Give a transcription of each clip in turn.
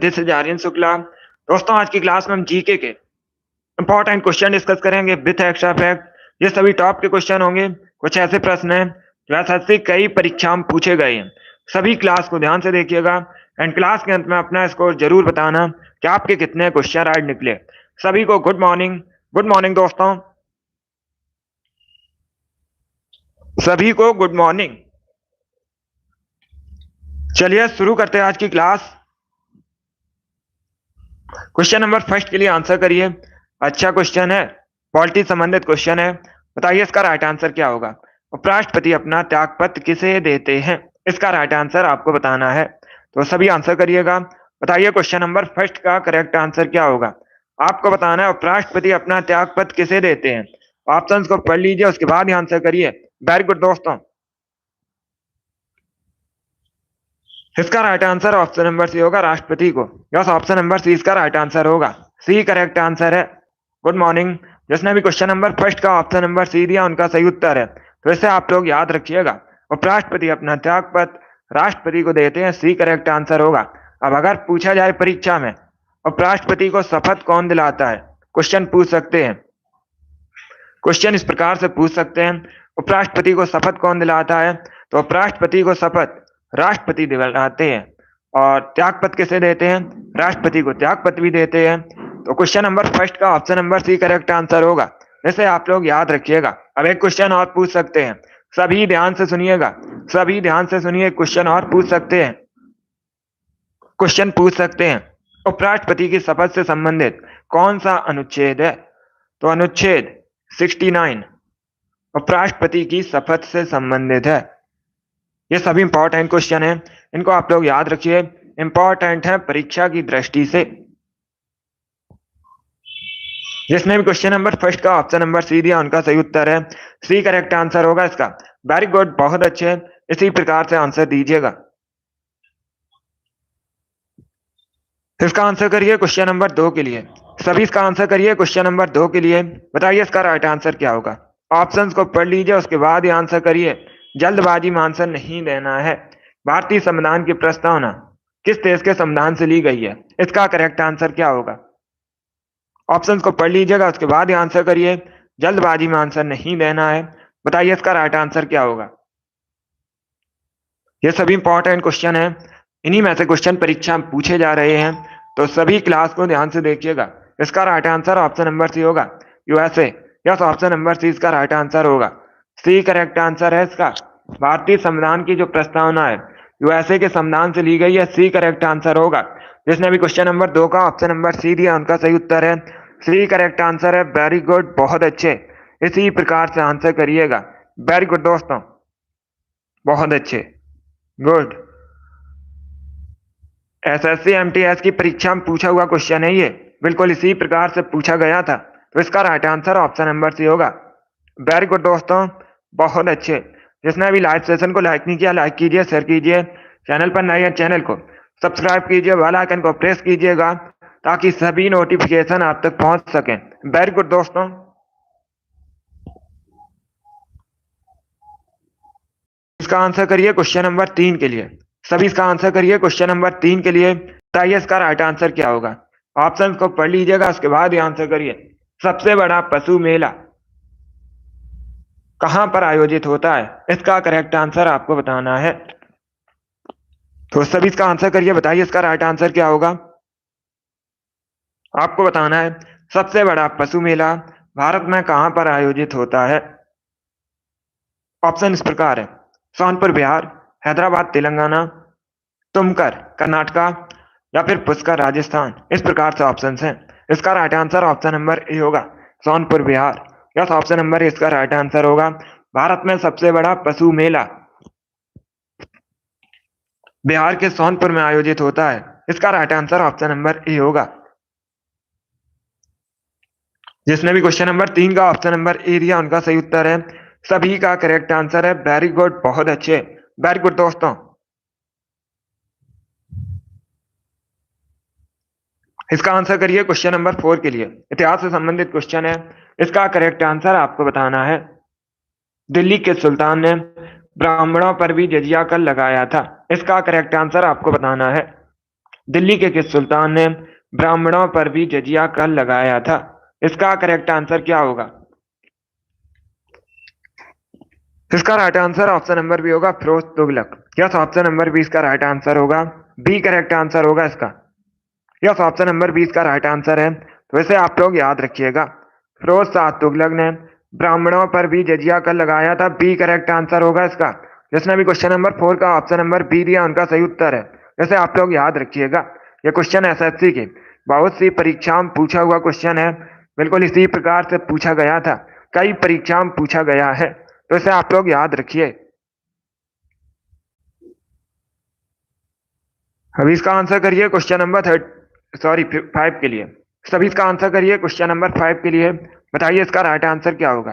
This is Aryan Shukla. दोस्तों, आज की क्लास में हम जीके के इंपॉर्टेंट क्वेश्चन डिस्कस करेंगे विथ एक्स्ट्रा फैक्ट। ये सभी टॉप के क्वेश्चन होंगे। कुछ ऐसे प्रश्न हैं जो एसएससी कई परीक्षाओं में पूछे गए हैं। सभी क्लास को ध्यान से देखिएगा एंड क्लास के अंत में अपना स्कोर जरूर बताना कि आपके कितने क्वेश्चन राइट निकले। सभी को गुड मॉर्निंग। गुड मॉर्निंग दोस्तों, सभी को गुड मॉर्निंग। चलिए शुरू करते हैं आज की क्लास। क्वेश्चन नंबर फर्स्ट के लिए आंसर करिए। अच्छा क्वेश्चन है, पॉलिटी संबंधित क्वेश्चन है। बताइए इसका राइट आंसर क्या होगा। उपराष्ट्रपति अपना त्यागपत्र किसे देते हैं? इसका राइट आंसर आपको बताना है, तो सभी आंसर करिएगा। बताइए क्वेश्चन नंबर फर्स्ट का करेक्ट आंसर क्या होगा। आपको बताना है उपराष्ट्रपति अपना त्यागपत्र किसे देते हैं। ऑप्शंस को पढ़ लीजिए, उसके बाद ही आंसर करिए। वेरी गुड दोस्तों। इसका right answer option number C होगा, राष्ट्रपति को। यस, ऑप्शन नंबर सी इसका राइट आंसर होगा। सी करेक्ट आंसर है। Good morning. जिसने भी क्वेश्चन नंबर फर्स्ट का ऑप्शन नंबर सी दिया उनका सही उत्तर है, तो इसे आप लोग याद रखिएगा। उपराष्ट्रपति अपना त्यागपत्र राष्ट्रपति को देते हैं, सी करेक्ट आंसर होगा। अब अगर पूछा जाए परीक्षा में उपराष्ट्रपति को शपथ कौन दिलाता है, क्वेश्चन पूछ सकते हैं। क्वेश्चन इस प्रकार से पूछ सकते हैं, उपराष्ट्रपति को शपथ कौन दिलाता है? तो उपराष्ट्रपति को शपथ राष्ट्रपति दिलाते हैं। और त्यागपत्र किसे देते हैं? राष्ट्रपति को त्यागपत्र भी देते हैं। तो क्वेश्चन नंबर फर्स्ट का option number C correct answer होगा। इसे आप लोग याद रखिएगा। अब एक क्वेश्चन और पूछ सकते हैं, सभी ध्यान से सुनिएगा। सभी ध्यान से सुनिए, क्वेश्चन और पूछ सकते हैं। क्वेश्चन पूछ सकते हैं, उपराष्ट्रपति की शपथ से संबंधित कौन सा अनुच्छेद है? तो अनुच्छेद 69 उपराष्ट्रपति की शपथ से संबंधित है। ये सभी इंपॉर्टेंट क्वेश्चन हैं, इनको आप लोग याद रखिए। इंपॉर्टेंट है परीक्षा की दृष्टि से। जिसने भी क्वेश्चन नंबर फर्स्ट का ऑप्शन नंबर सी दिया उनका सही उत्तर है, सी करेक्ट आंसर होगा इसका। वेरी गुड, बहुत अच्छे। इसी प्रकार से आंसर दीजिएगा। इसका आंसर करिए क्वेश्चन नंबर 2 के लिए। सभी इसका आंसर करिए क्वेश्चन नंबर 2 के लिए। बताइए इसका राइट आंसर क्या होगा। ऑप्शंस को पढ़ लीजिए, उसके बाद ही आंसर करिए। जल्दबाजी में आंसर नहीं देना है। भारतीय संविधान की प्रस्तावना किस देश के संविधान से ली गई है? इसका करेक्ट आंसर क्या होगा। ऑप्शंस को पढ़ लीजिएगा, उसके बाद ही आंसर करिए। जल्दबाजी में आंसर नहीं देना है। बताइए इसका राइट आंसर क्या होगा। ये सभी इंपॉर्टेंट क्वेश्चन है, इन्हीं में से क्वेश्चन परीक्षा में पूछे जा रहे हैं, तो सभी क्लास को ध्यान से देखिएगा। इसका right answer option number C होगा, USA. Yes, option number C इसका राइट आंसर होगा। सी करेक्ट आंसर है इसका। भारतीय संविधान की जो प्रस्तावना है यूएसए के संविधान से ली गई है, सी करेक्ट आंसर होगा। जिसने भी क्वेश्चन नंबर 2 का ऑप्शन नंबर सी दिया उनका सही उत्तर है, सी करेक्ट आंसर है। वेरी गुड, बहुत अच्छे। इसी प्रकार से आंसर करिएगा। वेरी गुड दोस्तों, बहुत अच्छे, गुड। एसएससी एमटीएस की परीक्षा में पूछा हुआ क्वेश्चन है ये, बिल्कुल इसी प्रकार से पूछा गया था, तो इसका right answer option number C होगा। वेरी गुड दोस्तों, बहुत अच्छे। जिसने अभी लाइव सेशन को लाइक नहीं किया, लाइक कीजिए, शेयर कीजिए। चैनल पर नए हैं, चैनल को सब्सक्राइब कीजिए, बेल आइकन को प्रेस कीजिएगा ताकि सभी नोटिफिकेशन आप तक पहुंच सकें। वेरी गुड दोस्तों। इसका आंसर करिए क्वेश्चन नंबर 3 के लिए। सभी इसका आंसर करिए क्वेश्चन नंबर 3 के लिए। बताइए इसका राइट आंसर क्या होगा। ऑप्शन को पढ़ लीजिएगा, उसके बाद ही आंसर करिए। सबसे बड़ा पशु मेला कहां पर आयोजित होता है? इसका करेक्ट आंसर आपको बताना है, तो सभी इसका आंसर करिए। बताइए इसका राइट आंसर क्या होगा। आपको बताना है सबसे बड़ा पशु मेला भारत में कहां पर आयोजित होता है। ऑप्शन इस प्रकार है, सोनपुर बिहार, हैदराबाद तेलंगाना, तुमकर कर्नाटका या फिर पुष्कर राजस्थान। इस प्रकार से ऑप्शंस हैं। इसका right answer option number A होगा, Sonpur Bihar. Yes, option number A इसका राइट आंसर होगा। भारत में सबसे बड़ा पशु मेला बिहार के सोनपुर में आयोजित होता है। इसका right answer option number A होगा। जिसने भी क्वेश्चन नंबर 3 का ऑप्शन नंबर ए दिया उनका सही उत्तर है, सभी का करेक्ट आंसर है। वेरी गुड, बहुत अच्छे। वेरी गुड दोस्तों। इसका आंसर करिए क्वेश्चन नंबर 4 के लिए। इतिहास से संबंधित क्वेश्चन है, इसका करेक्ट आंसर आपको बताना है। दिल्ली के सुल्तान ने ब्राह्मणों पर भी जजिया कर लगाया था। इसका करेक्ट आंसर आपको बताना है। दिल्ली के किस सुल्तान ने ब्राह्मणों पर भी जजिया कर लगाया था? इसका करेक्ट आंसर क्या होगा? इसका right answer option number B होगा Firoz Tughlaq. Yes, option number B इसका राइट आंसर होगा। बी करेक्ट आंसर होगा इसका। यस, ऑप्शन नंबर बी इसका राइट आंसर है। तो इसे आप लोग याद रखिएगा। फिरोज शाह तुगलक ने ब्राह्मणों पर भी जजिया कर लगाया था। बी करेक्ट आंसर होगा इसका। जिसने भी क्वेश्चन नंबर 4 का ऑप्शन नंबर बी दिया उनका सही उत्तर है। इसे आप लोग याद रखिएगा। यह क्वेश्चन एसएससी के बहुत सी परीक्षाओं में पूछा हुआ क्वेश्चन है। बिल्कुल इसी प्रकार से पूछा गया था, कई परीक्षाओं में पूछा गया है। तो इसे आप लोग याद रखिए। अभी इसका आंसर करिए क्वेश्चन नंबर 5 के लिए। सभी इसका आंसर करिए क्वेश्चन नंबर 5 के लिए। बताइए इसका राइट आंसर क्या होगा?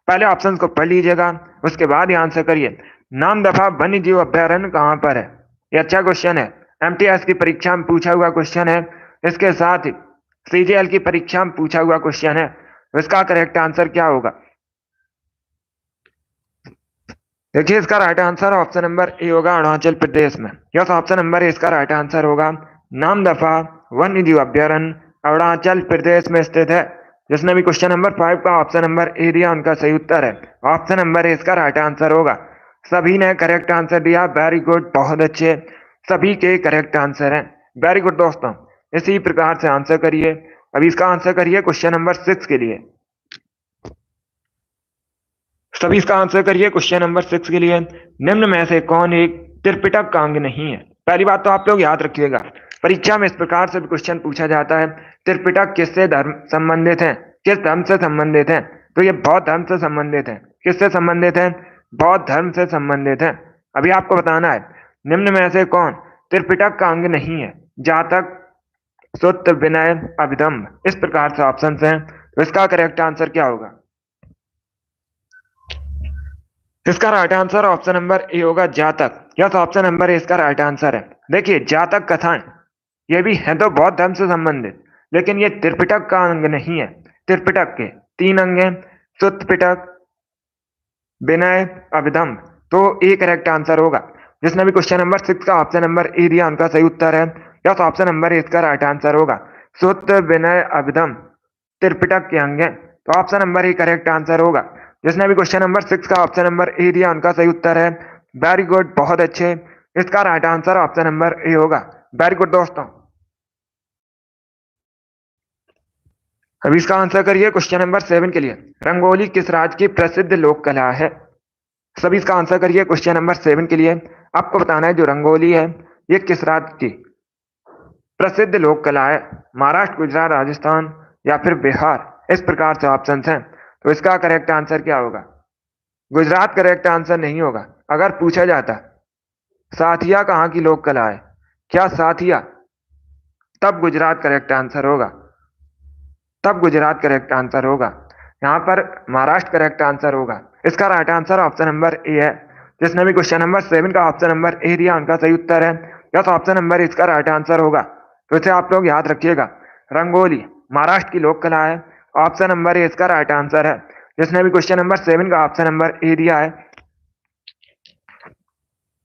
पहले ऑप्शन को पढ़ लीजिएगा, उसके बाद ही आंसर करिए। नामदफा वन्य जीव अभ्यारण्य कहां पर है? ये अच्छा क्वेश्चन है, एमटीएस की परीक्षा में पूछा हुआ क्वेश्चन है। इसके साथ ही सीजीएल की परीक्षा में पूछा हुआ क्वेश्चन है। इसका करेक्ट आंसर क्या होगा? देखिए इसका right answer option number A होगा, अरुणाचल प्रदेश में। यस, ऑप्शन नंबर ए इसका राइट आंसर होगा। नामदफा वन्य जीव अभ्यारण्य अरुणाचल प्रदेश में स्थित है। जिसने भी क्वेश्चन नंबर 5 का ऑप्शन नंबर ए दिया उनका सही उत्तर है। ऑप्शन नंबर ए इसका राइट आंसर होगा। सभी ने करेक्ट आंसर दिया, वेरी गुड, बहुत अच्छे। सभी के करेक्ट आंसर हैं। वेरी गुड दोस्तों, इसी प्रकार से आंसर करिए। अभी इसका आंसर करिए क्वेश्चन नंबर 6 के लिए। सभी इसका आंसर करिए क्वेश्चन नंबर 6 के लिए। निम्न में से कौन एक त्रिपिटक का अंग नहीं है? पहली बात तो आप लोग याद रखिएगा, परीक्षा में इस प्रकार से भी क्वेश्चन पूछा जाता है, त्रिपिटक किससे धर्म संबंधित है, किस धर्म से संबंधित है? तो ये बौद्ध धर्म से संबंधित है। किससे संबंधित है? बौद्ध धर्म से संबंधित है। अभी आपको बताना है निम्न में से कौन त्रिपिटक का अंग नहीं है। जातक, सूत्र, विनय, अभिधम्म, इस प्रकार से ऑप्शन है। तो इसका करेक्ट आंसर क्या होगा? इसका right answer option number A होगा, जातक। यस, ऑप्शन नंबर ए इसका राइट आंसर है। देखिए जातक कथाएं ये भी है तो बौद्ध धर्म से संबंधित, लेकिन ये त्रिपिटक का अंग नहीं है। त्रिपिटक के 3 अंग हैं, सुत्त पिटक, विनय, अभिधम्म। तो ए करेक्ट आंसर होगा। जिसने भी क्वेश्चन नंबर 6 का ऑप्शन नंबर ए दिया उनका सही उत्तर है। यस, ऑप्शन नंबर ए इसका राइट आंसर होगा। सुत्त, विनय, अभिधम्म त्रिपिटक के अंग हैं। तो option number A correct answer होगा। जिसने भी क्वेश्चन नंबर 6 का ऑप्शन नंबर ए दिया उनका सही उत्तर है। वेरी गुड, बहुत अच्छे। इसका right answer option number A होगा। वेरी गुड दोस्तों। अभी इसका आंसर करिए क्वेश्चन नंबर 7 के लिए। रंगोली किस राज्य की प्रसिद्ध लोक कला है? सभी इसका आंसर करिए क्वेश्चन नंबर 7 के लिए। आपको बताना है जो रंगोली है ये किस राज्य की प्रसिद्ध लोक कला है। महाराष्ट्र, गुजरात, राजस्थान या फिर बिहार, इस प्रकार से ऑप्शन हैं। तो इसका करेक्ट आंसर क्या होगा? गुजरात करेक्ट आंसर नहीं होगा। अगर पूछा जाता साथिया कहाँ की लोक कला है, क्या साथिया, तब गुजरात करेक्ट आंसर होगा। तब गुजरात करेक्ट आंसर होगा। यहाँ पर महाराष्ट्र करेक्ट आंसर होगा। इसका right answer option number A है। जिसने भी क्वेश्चन नंबर 7 का ऑप्शन नंबर ए दिया उनका सही उत्तर है। यस, ऑप्शन नंबर इसका राइट आंसर होगा। तो इसे आप लोग याद रखिएगा। रंगोली महाराष्ट्र की लोक कला है। ऑप्शन नंबर ए इसका राइट आंसर है। जिसने भी क्वेश्चन नंबर 7 का ऑप्शन नंबर ए दिया है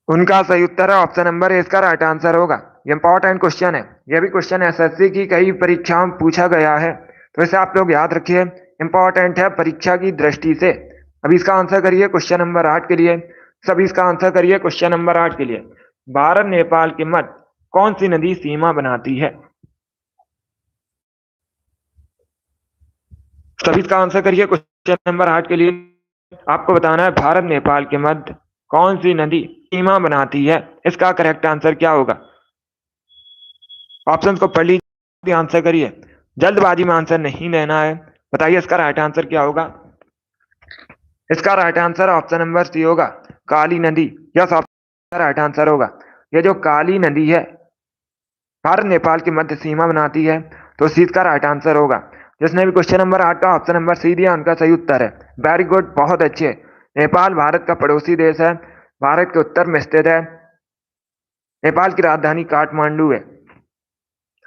उनका सही उत्तर है ऑप्शन नंबर ए इसका राइट आंसर होगा। ये इंपॉर्टेंट क्वेश्चन है। यह भी क्वेश्चन एसएससी की कई परीक्षाओं में पूछा गया है। तो इसे आप लोग याद रखिए, इंपॉर्टेंट है परीक्षा की दृष्टि से। अभी इसका आंसर करिए क्वेश्चन नंबर 8 के लिए। सभी इसका आंसर करिए क्वेश्चन नंबर 8 के लिए। भारत नेपाल के मध्य कौन सी नदी सीमा बनाती है? सभी इसका आंसर करिए क्वेश्चन नंबर 8 के लिए। आपको बताना है भारत नेपाल के मध्य कौन सी नदी सीमा बनाती है। इसका करेक्ट आंसर क्या होगा? ऑप्शन को पढ़ लीजिए, आंसर करिए। जल्दबाजी में आंसर नहीं देना है। बताइए इसका राइट आंसर क्या होगा? इसका right answer option number C होगा, काली नदी। यस, ऑप्शन राइट आंसर होगा। ये जो काली नदी है भारत नेपाल के मध्य सीमा बनाती है, तो सी इसका राइट आंसर होगा। जिसने भी क्वेश्चन नंबर 8 का ऑप्शन नंबर सी दिया उनका सही उत्तर है। वेरी गुड, बहुत अच्छे। नेपाल भारत का पड़ोसी देश है, भारत के उत्तर में स्थित है। नेपाल की राजधानी काठमांडू है।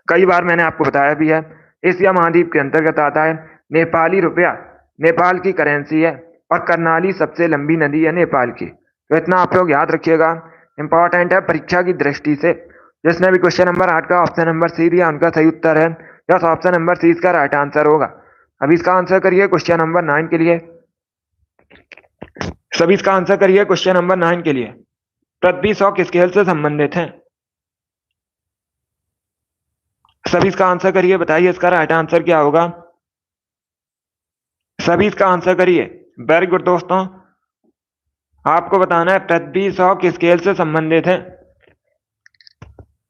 कई बार मैंने आपको बताया भी है, एशिया महाद्वीप के अंतर्गत आता है। नेपाली रुपया नेपाल की करेंसी है और कर्नाली सबसे लंबी नदी है नेपाल की। तो इतना आप लोग याद रखिएगा, इंपॉर्टेंट है परीक्षा की दृष्टि से। जिसने भी क्वेश्चन नंबर 8 का ऑप्शन नंबर सी दिया उनका सही उत्तर है यस, ऑप्शन नंबर सी इसका राइट आंसर होगा। अभी इसका आंसर करिए क्वेश्चन नंबर 9 के लिए। सभी इसका आंसर करिए क्वेश्चन नंबर 9 के लिए। पृथ्वी 100 किस स्केल से संबंधित है? सभी इसका आंसर करिए, बताइए इसका राइट आंसर क्या होगा। सभी इसका आंसर करिए। वेरी गुड दोस्तों, आपको बताना है पृथ्वी 100 किस स्केल से संबंधित है।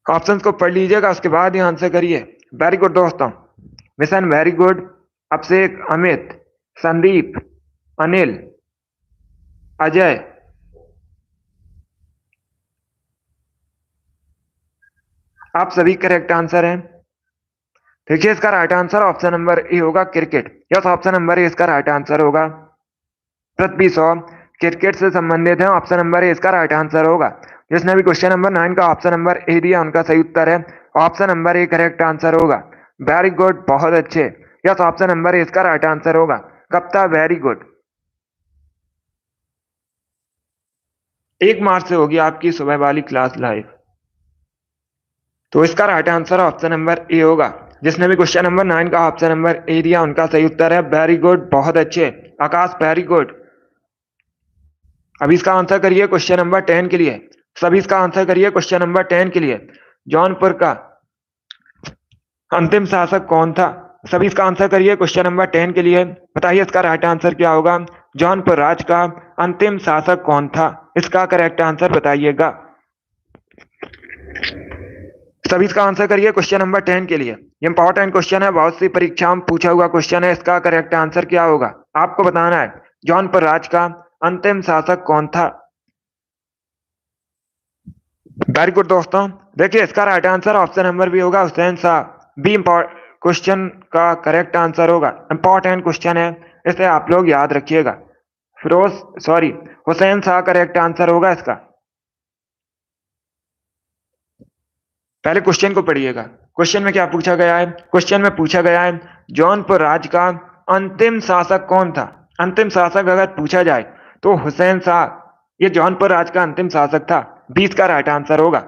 ऑप्शंस को पढ़ लीजिएगा, उसके बाद ही आंसर करिए। वेरी गुड दोस्तों, mission very good. Abhishek, Amit, Sandeep, Anil, Ajay, आप सभी करेक्ट आंसर हैं। देखिए इसका right answer option number A होगा cricket. Yes, option number A इसका राइट आंसर होगा। पृथ्वी 100 क्रिकेट से संबंधित है, ऑप्शन नंबर ए इसका राइट आंसर होगा। जिसने भी क्वेश्चन नंबर 9 का ऑप्शन नंबर ए दिया उनका सही उत्तर है, option number A correct answer होगा। वेरी गुड, बहुत अच्छे। यस, ऑप्शन नंबर ए इसका राइट आंसर होगा। कप्ता, वेरी गुड। 1 मार्च से होगी आपकी सुबह वाली क्लास लाइव, तो इसका right answer option number A होगा। जिसने भी क्वेश्चन नंबर 9 का ऑप्शन नंबर ए दिया उनका सही उत्तर है। वेरी गुड, बहुत अच्छे। आकाश, वेरी गुड। अभी इसका आंसर करिए क्वेश्चन नंबर 10 के लिए। सभी इसका आंसर करिए क्वेश्चन नंबर 10 के लिए। जौनपुर का अंतिम शासक कौन था? सभी इसका आंसर करिए क्वेश्चन नंबर 10 के लिए। बताइए इसका राइट आंसर क्या होगा। जौनपुर राज्य का अंतिम शासक कौन था? इसका करेक्ट आंसर बताइएगा। सभी इसका आंसर करिए क्वेश्चन नंबर 10 के लिए। इंपॉर्टेंट क्वेश्चन है, बहुत सी परीक्षाओं में पूछा हुआ क्वेश्चन है। इसका करेक्ट आंसर क्या होगा आपको बताना है। जौनपुर राज्य का अंतिम शासक कौन था? वेरी गुड दोस्तों, देखिए इसका right answer option number B होगा हुसैन शाह। बी क्वेश्चन का करेक्ट आंसर होगा। इंपॉर्टेंट क्वेश्चन है, इसे आप लोग याद रखिएगा। हुसैन शाह करेक्ट आंसर होगा इसका। पहले क्वेश्चन को पढ़िएगा। क्वेश्चन में क्या पूछा गया है? क्वेश्चन में पूछा गया है जौनपुर राज्य का अंतिम शासक कौन था। अंतिम शासक अगर पूछा जाए तो हुसैन शाह ये जौनपुर राज्य का अंतिम शासक था। 20 का राइट आंसर होगा।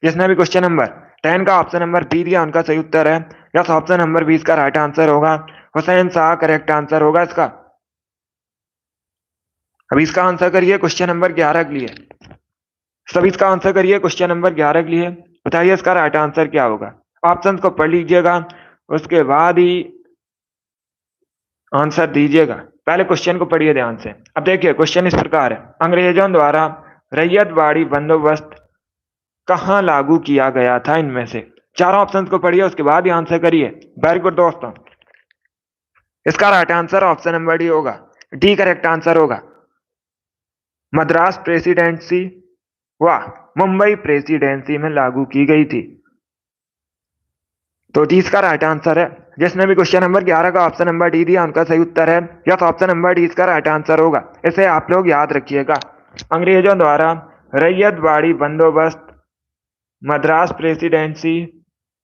जिसने भी क्वेश्चन नंबर 10 का ऑप्शन नंबर बी दिया उनका सही उत्तर है। यस, ऑप्शन नंबर 20 का राइट आंसर होगा। हुसैन शाह करेक्ट आंसर होगा इसका। अभी इसका आंसर करिए क्वेश्चन नंबर 11 के लिए। सभी इसका आंसर करिए क्वेश्चन नंबर 11 के लिए। बताइए इसका राइट आंसर क्या होगा। ऑप्शन को पढ़ लीजिएगा, उसके बाद ही आंसर दीजिएगा। पहले क्वेश्चन को पढ़िए ध्यान से। अब देखिए क्वेश्चन इस प्रकार है, अंग्रेजों द्वारा रैयतवाड़ी बंदोबस्त कहाँ लागू किया गया था? इनमें से चारों ऑप्शन को पढ़िए, उसके बाद ही आंसर करिए। वेरी गुड दोस्तों, इसका right answer option number D होगा। डी करेक्ट आंसर होगा। मद्रास प्रेसिडेंसी व मुंबई प्रेसिडेंसी में लागू की गई थी, तो डी इसका राइट आंसर है। जिसने भी क्वेश्चन नंबर 11 का ऑप्शन नंबर डी दिया उनका सही उत्तर है। यस, ऑप्शन नंबर डी इसका राइट आंसर होगा। इसे आप लोग याद रखिएगा। अंग्रेजों द्वारा रैयतवाड़ी बंदोबस्त मद्रास प्रेसिडेंसी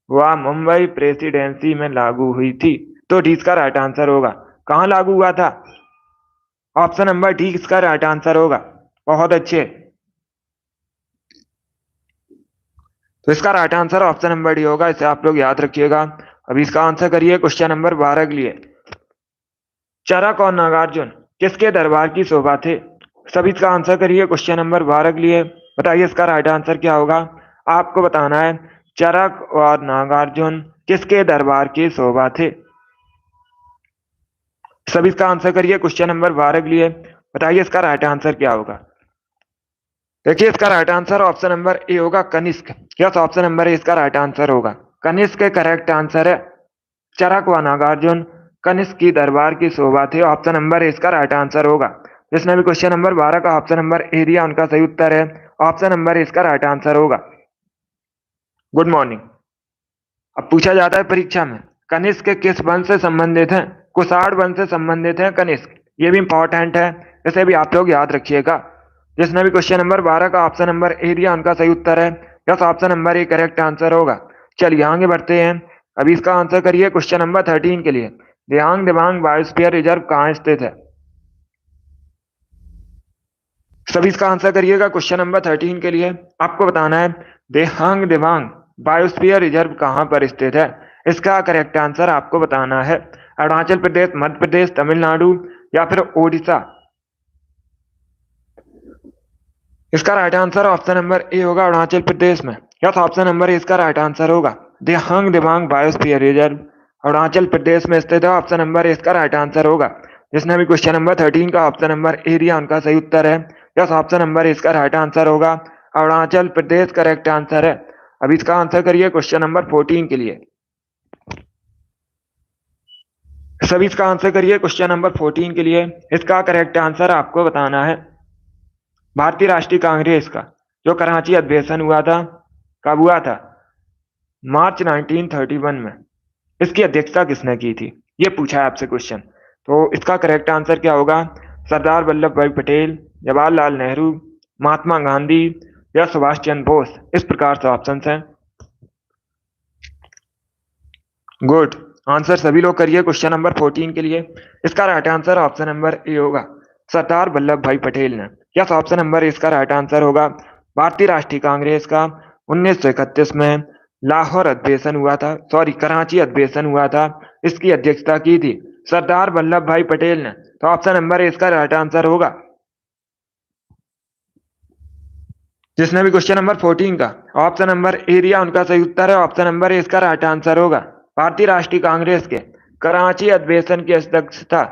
व मुंबई प्रेसिडेंसी में लागू हुई थी, तो डी इसका राइट आंसर होगा। कहां लागू हुआ था? ऑप्शन नंबर डी इसका राइट आंसर होगा। बहुत अच्छे, तो इसका right answer option number D होगा। इसे आप लोग याद रखिएगा। अभी इसका आंसर करिए क्वेश्चन नंबर 12 के लिए। चरक और नागार्जुन किसके दरबार की शोभा थे? सभी इसका आंसर करिए क्वेश्चन नंबर 12 के लिए। बताइए इसका राइट आंसर क्या होगा। आपको बताना है चरक और नागार्जुन किसके दरबार की शोभा थे। सभी इसका आंसर करिए क्वेश्चन नंबर 12 के लिए। बताइए इसका राइट आंसर क्या होगा। देखिए इसका right answer option number A होगा Kanishka. Yes, option number A इसका राइट आंसर होगा। कनिष्क के करेक्ट आंसर है। चरक व नागार्जुन कनिष्क की दरबार की शोभा थे, ऑप्शन नंबर ए इसका राइट आंसर होगा। जिसने भी क्वेश्चन नंबर 12 का ऑप्शन नंबर ए दिया उनका सही उत्तर है। ऑप्शन नंबर ए इसका राइट आंसर होगा। Good morning. अब पूछा जाता है परीक्षा में कनिष्क किस वंश से संबंधित है? कुषाण वंश से संबंधित है कनिष्क। ये भी इंपॉर्टेंट है, इसे भी आप लोग याद रखिएगा। जिसने भी क्वेश्चन नंबर 12 का ऑप्शन नंबर ए दिया उनका सही उत्तर है। Yes, option number A correct answer होगा। चलिए आगे बढ़ते हैं। अभी इसका आंसर करिए क्वेश्चन नंबर 13 के लिए। देहांग दिबांग बायोस्फीयर रिजर्व कहाँ स्थित है? सभी इसका आंसर करिएगा क्वेश्चन नंबर 13 के लिए। आपको बताना है देहांग दिबांग बायोस्फीयर रिजर्व कहाँ पर स्थित है? इसका करेक्ट आंसर आपको बताना है। अरुणाचल प्रदेश, मध्य प्रदेश, तमिलनाडु या फिर ओडिशा। इसका right answer option number A होगा, अरुणाचल प्रदेश में। यस, ऑप्शन नंबर ए इसका राइट आंसर होगा। दिहांग दिबांग बायोस्फीयर रिजर्व अरुणाचल प्रदेश में स्थित है। ऑप्शन नंबर ए इसका राइट आंसर होगा। जिसने भी क्वेश्चन नंबर 13 का ऑप्शन नंबर ए दिया उनका सही उत्तर है। यस, ऑप्शन नंबर ए इसका राइट आंसर होगा, अरुणाचल प्रदेश करेक्ट आंसर है। अब इसका आंसर करिए क्वेश्चन नंबर 14 के लिए। सभी इसका आंसर करिए क्वेश्चन नंबर 14 के लिए। इसका करेक्ट आंसर आपको बताना है। भारतीय राष्ट्रीय कांग्रेस का जो कराची अधिवेशन हुआ था, कब हुआ था? मार्च 1931 में। इसकी अध्यक्षता किसने की थी? ये पूछा है आपसे क्वेश्चन। तो इसका करेक्ट आंसर क्या होगा? सरदार वल्लभ भाई पटेल, जवाहरलाल नेहरू, महात्मा गांधी या सुभाष चंद्र बोस। इस प्रकार से ऑप्शन हैं। गुड, आंसर सभी लोग करिए क्वेश्चन नंबर 14 के लिए। इसका right answer option number A होगा, सरदार वल्लभ भाई पटेल ने। यस, ऑप्शन नंबर ए इसका राइट आंसर होगा। भारतीय राष्ट्रीय कांग्रेस का 1931 में लाहौर अधिवेशन हुआ था, सॉरी कराची अधिवेशन हुआ था। इसकी अध्यक्षता की थी सरदार वल्लभ भाई पटेल ने। तो ऑप्शन नंबर ए इसका राइट आंसर होगा। जिसने भी क्वेश्चन नंबर 14 का ऑप्शन नंबर ए दिया उनका सही उत्तर है। ऑप्शन नंबर ए इसका राइट आंसर होगा। भारतीय राष्ट्रीय कांग्रेस के कराची अधिवेशन की अध्यक्षता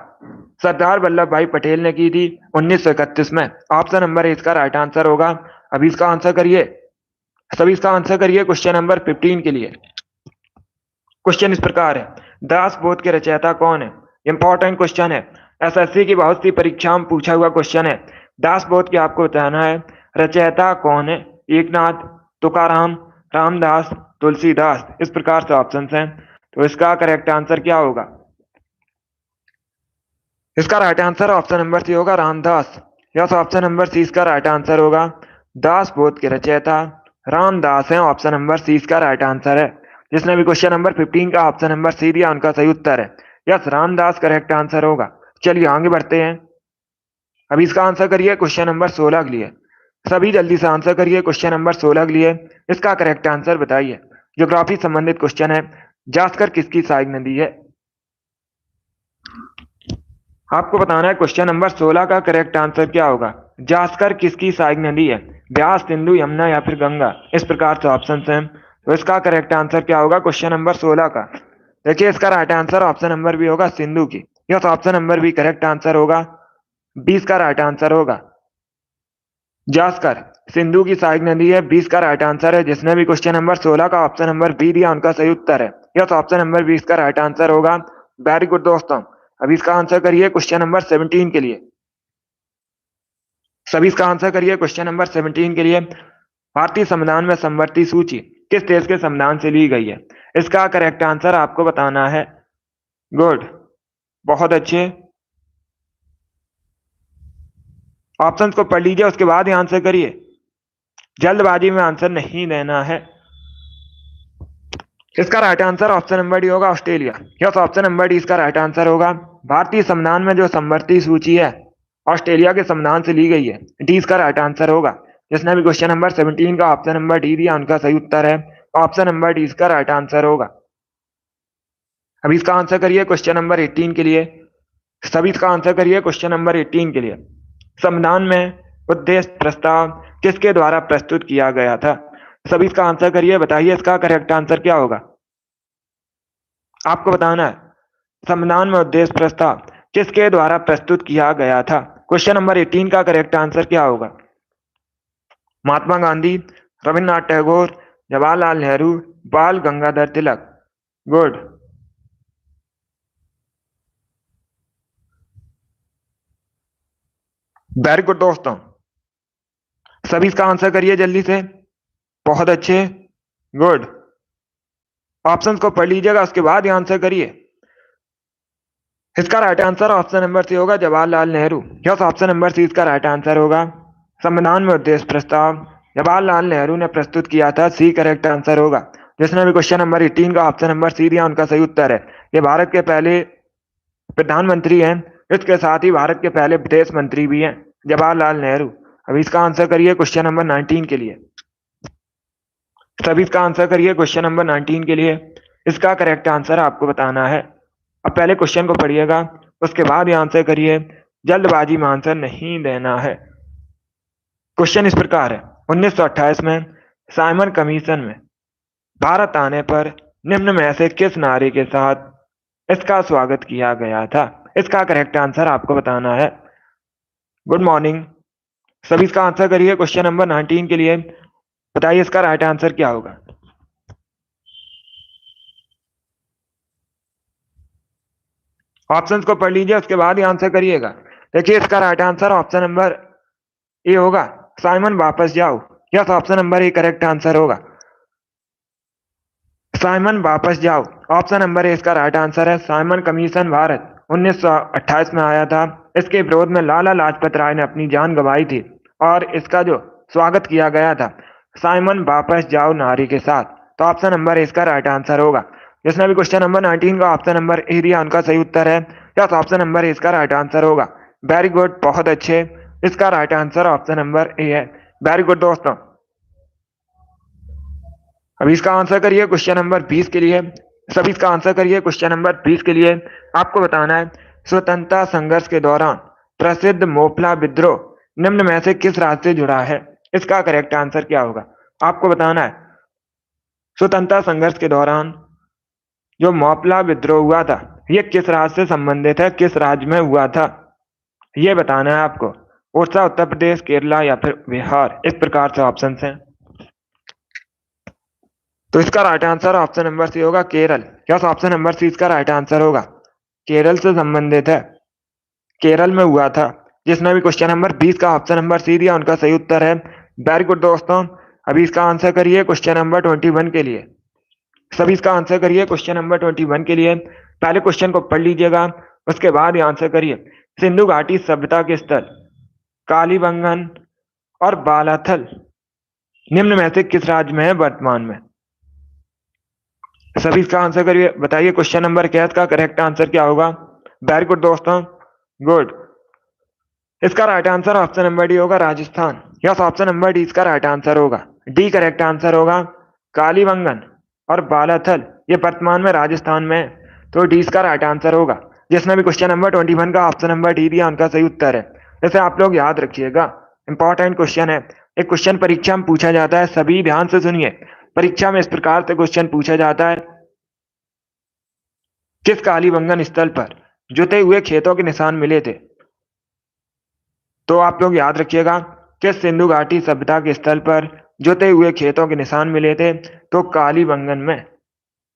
सरदार वल्लभ भाई पटेल ने की थी 1931 में। ऑप्शन नंबर ए इसका राइट आंसर होगा। अभी इसका आंसर करिए, सभी इसका आंसर करिए क्वेश्चन नंबर 15 के लिए। क्वेश्चन इस प्रकार है, दासबोध के रचयिता कौन है? इंपॉर्टेंट क्वेश्चन है, एसएससी की बहुत सी परीक्षाओं में पूछा हुआ क्वेश्चन है। दासबोध के आपको बताना है रचयिता कौन है। एकनाथ, तुकाराम, रामदास, तुलसीदास। इस प्रकार से ऑप्शन हैं। तो इसका करेक्ट आंसर क्या होगा? इसका right answer option number C होगा, Ramdas. Yes, option number C इसका राइट आंसर होगा। दासबोध के रचयिता रामदास हैं। ऑप्शन नंबर सी इसका राइट आंसर है। जिसने भी क्वेश्चन नंबर 15 का ऑप्शन नंबर सी दिया उनका सही उत्तर है। यस, रामदास करेक्ट आंसर होगा। चलिए आगे बढ़ते हैं। अभी इसका आंसर करिए क्वेश्चन नंबर 16 के लिए। सभी जल्दी से आंसर करिए क्वेश्चन नंबर 16 के लिए। इसका करेक्ट आंसर बताइए। ज्योग्राफी संबंधित क्वेश्चन है। जास्कर किसकी सहायक नदी है? आपको बताना है क्वेश्चन नंबर 16 का करेक्ट आंसर क्या होगा। जास्कर किसकी सहायक नदी है? ब्यास, सिंधु, यमुना या फिर गंगा। इस प्रकार से ऑप्शन हैं। तो इसका करेक्ट आंसर क्या होगा क्वेश्चन नंबर 16 का? देखिए इसका right answer option number B होगा, सिंधु की। Yes, option number B correct answer होगा। 20 का राइट आंसर होगा। जास्कर सिंधु की सहायक नदी है, 20 का राइट आंसर है। जिसने भी क्वेश्चन नंबर 16 का ऑप्शन नंबर बी दिया उनका सही उत्तर है। यस, ऑप्शन नंबर 20 का राइट आंसर होगा। वेरी गुड दोस्तों। अभी इसका आंसर करिए क्वेश्चन नंबर 17 के लिए। सभी इसका आंसर करिए क्वेश्चन नंबर 17 के लिए। भारतीय संविधान में समवर्ती सूची किस देश के संविधान से ली गई है? इसका करेक्ट आंसर आपको बताना है। गुड, बहुत अच्छे। ऑप्शन को पढ़ लीजिए, उसके बाद ही आंसर करिए। जल्दबाजी में आंसर नहीं देना है। इसका right answer option number D होगा, Australia. Yes, option number D इसका राइट आंसर होगा। भारतीय संविधान में जो समवर्ती सूची है ऑस्ट्रेलिया के संविधान से ली गई है। डी इसका राइट आंसर होगा। जिसने भी क्वेश्चन नंबर 17 का ऑप्शन नंबर डी दिया उनका सही उत्तर है। ऑप्शन नंबर डी इसका राइट आंसर होगा। अभी इसका आंसर करिए क्वेश्चन नंबर 18 के लिए। सभी इसका आंसर करिए क्वेश्चन नंबर 18 के लिए। संविधान में उद्देश्य प्रस्ताव किसके द्वारा प्रस्तुत किया गया था? सभी इसका आंसर करिए, बताइए इसका करेक्ट आंसर क्या होगा। आपको बताना है संविधान में उद्देश्य प्रस्ताव किसके द्वारा प्रस्तुत किया गया था। क्वेश्चन नंबर 18 का करेक्ट आंसर क्या होगा? महात्मा गांधी, रविन्द्रनाथ टैगोर, जवाहरलाल नेहरू, बाल Gangadhar Tilak. Good, very good दोस्तों। सभी इसका आंसर करिए जल्दी से। बहुत अच्छे, गुड। ऑप्शंस को पढ़ लीजिएगा, उसके बाद ही आंसर करिए। इसका right answer option number C होगा, Jawaharlal Nehru. Yes, option number C इसका राइट आंसर होगा। संविधान में उद्देश्य प्रस्ताव जवाहरलाल नेहरू ने प्रस्तुत किया था। सी करेक्ट आंसर होगा। जिसने भी क्वेश्चन नंबर 18 का ऑप्शन नंबर सी दिया उनका सही उत्तर है। ये भारत के पहले प्रधानमंत्री हैं, इसके साथ ही भारत के पहले विदेश मंत्री भी हैं, जवाहरलाल नेहरू। अभी इसका आंसर करिए क्वेश्चन नंबर 19 के लिए। सभी इसका आंसर करिए क्वेश्चन नंबर 19 के लिए। इसका करेक्ट आंसर आपको बताना है। अब पहले क्वेश्चन को पढ़िएगा, उसके बाद ये आंसर करिए। जल्दबाजी में आंसर नहीं देना है। क्वेश्चन इस प्रकार है, 1928 में साइमन कमीशन में भारत आने पर निम्न में से किस नारे के साथ इसका स्वागत किया गया था? इसका करेक्ट आंसर आपको बताना है। गुड मॉर्निंग, सभी इसका आंसर करिए क्वेश्चन नंबर 19 के लिए। बताइए इसका राइट आंसर क्या होगा। ऑप्शंस को पढ़ लीजिए, उसके बाद ही आंसर करिएगा। देखिए इसका right answer option number A होगा, साइमन वापस जाओ। Yes, option number A correct answer होगा, साइमन वापस जाओ। ऑप्शन नंबर ए इसका राइट आंसर है। साइमन कमीशन भारत 1928 में आया था। इसके विरोध में लाला लाजपत राय ने अपनी जान गंवाई थी और इसका जो स्वागत किया गया था साइमन वापस जाओ नारे के साथ। तो ऑप्शन नंबर ए इसका राइट आंसर होगा। जिसने भी क्वेश्चन नंबर 19 का ऑप्शन नंबर ए दिया उनका सही उत्तर है। यस, ऑप्शन नंबर ए इसका राइट आंसर होगा। वेरी गुड, बहुत अच्छे। इसका right answer option number A है। वेरी गुड दोस्तों। अभी इसका आंसर करिए क्वेश्चन नंबर 20 के लिए। सभी इसका आंसर करिए क्वेश्चन नंबर 20 के लिए। आपको बताना है स्वतंत्रता संघर्ष के दौरान प्रसिद्ध मोपला विद्रोह निम्न में से किस राज्य से जुड़ा है? इसका करेक्ट आंसर क्या होगा? आपको बताना है स्वतंत्रता संघर्ष के दौरान जो मोपला विद्रोह हुआ था ये किस राज्य से संबंधित है, किस राज्य में हुआ था, ये बताना है आपको। उड़ीसा, उत्तर प्रदेश, केरला या फिर बिहार, इस प्रकार से ऑप्शन हैं। तो इसका right answer option number C Kerala, केरल। क्या ऑप्शन नंबर सी इसका राइट आंसर होगा? केरल से संबंधित है, केरल में हुआ था। जिसने भी क्वेश्चन नंबर 20 का ऑप्शन नंबर सी दिया उनका सही उत्तर है। वेरी गुड दोस्तों। अभी इसका आंसर करिए क्वेश्चन नंबर 21 के लिए। सभी इसका आंसर करिए क्वेश्चन नंबर 21 के लिए। पहले क्वेश्चन को पढ़ लीजिएगा, उसके बाद ही आंसर करिए। सिंधु घाटी सभ्यता के स्थल कालीबंगन और बालाथल निम्न में से किस राज्य में है वर्तमान में? सभी इसका आंसर करिए। बताइए क्वेश्चन नंबर क्या है, इसका करेक्ट आंसर क्या होगा? वेरी गुड दोस्तों, गुड। इसका right answer option number D होगा, Rajasthan. Yes, option number D इसका राइट आंसर होगा। डी करेक्ट आंसर होगा। कालीबंगन और बालाथल ये वर्तमान में राजस्थान में है, तो डी इसका राइट आंसर होगा। जिसने भी क्वेश्चन नंबर 21 का ऑप्शन नंबर डी दिया उनका सही उत्तर है। इसे आप लोग याद रखिएगा, इंपॉर्टेंट क्वेश्चन है। एक क्वेश्चन परीक्षा में पूछा जाता है, सभी ध्यान से सुनिए। परीक्षा में इस प्रकार से क्वेश्चन पूछा जाता है, किस कालीबंगन स्थल पर जुते हुए खेतों के निशान मिले थे? तो आप लोग याद रखिएगा, किस सिंधु घाटी सभ्यता के स्थल पर जुते हुए खेतों के निशान मिले थे? तो कालीबंगन में।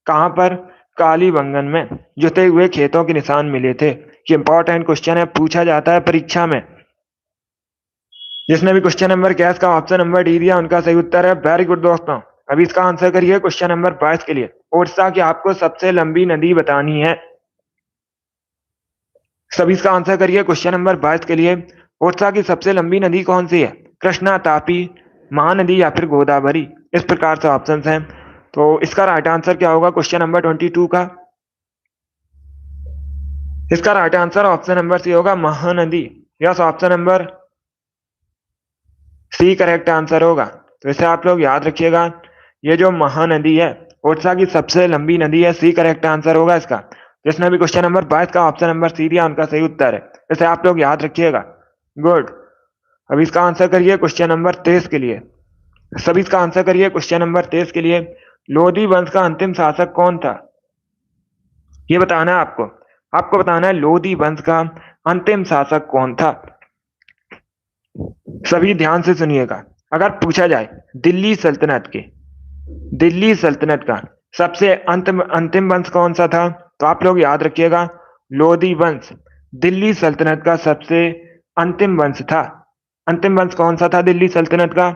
कहां पर? कालीबंगन में जुते हुए खेतों के निशान मिले थे। ये इंपॉर्टेंट क्वेश्चन है, पूछा जाता है परीक्षा में। जिसने भी क्वेश्चन नंबर कैस का ऑप्शन नंबर डी दिया उनका सही उत्तर है। वेरी गुड दोस्तों। अभी इसका आंसर करिए क्वेश्चन नंबर 22 के लिए। उड़ीसा की आपको सबसे लंबी नदी बतानी है। सभी इसका आंसर करिए क्वेश्चन नंबर 22 के लिए। उड़ीसा की सबसे लंबी नदी कौन सी है? कृष्णा, तापी, महानदी या फिर गोदावरी, इस प्रकार से ऑप्शन हैं। तो इसका राइट आंसर क्या होगा क्वेश्चन नंबर 22 का? इसका right answer option number C होगा, Mahanadi. Yes, option number C correct answer होगा। तो इसे आप लोग याद रखिएगा, ये जो महानदी है उड़ीसा की सबसे लंबी नदी है। सी करेक्ट आंसर होगा इसका। जिसने भी क्वेश्चन नंबर 22 का ऑप्शन नंबर सी दिया उनका सही उत्तर है। इसे आप लोग याद रखिएगा, गुड। अब इसका आंसर करिए क्वेश्चन नंबर 23 के लिए। सभी इसका आंसर करिए क्वेश्चन नंबर 23 के लिए। लोधी वंश का अंतिम शासक कौन था? ये बताना है आपको। आपको बताना है लोधी वंश का अंतिम शासक कौन था। सभी ध्यान से सुनिएगा। अगर पूछा जाए दिल्ली सल्तनत का सबसे अंतिम वंश कौन सा था, तो आप लोग याद रखिएगा, लोधी वंश दिल्ली सल्तनत का सबसे अंतिम वंश था। अंतिम वंश कौन सा था दिल्ली सल्तनत का?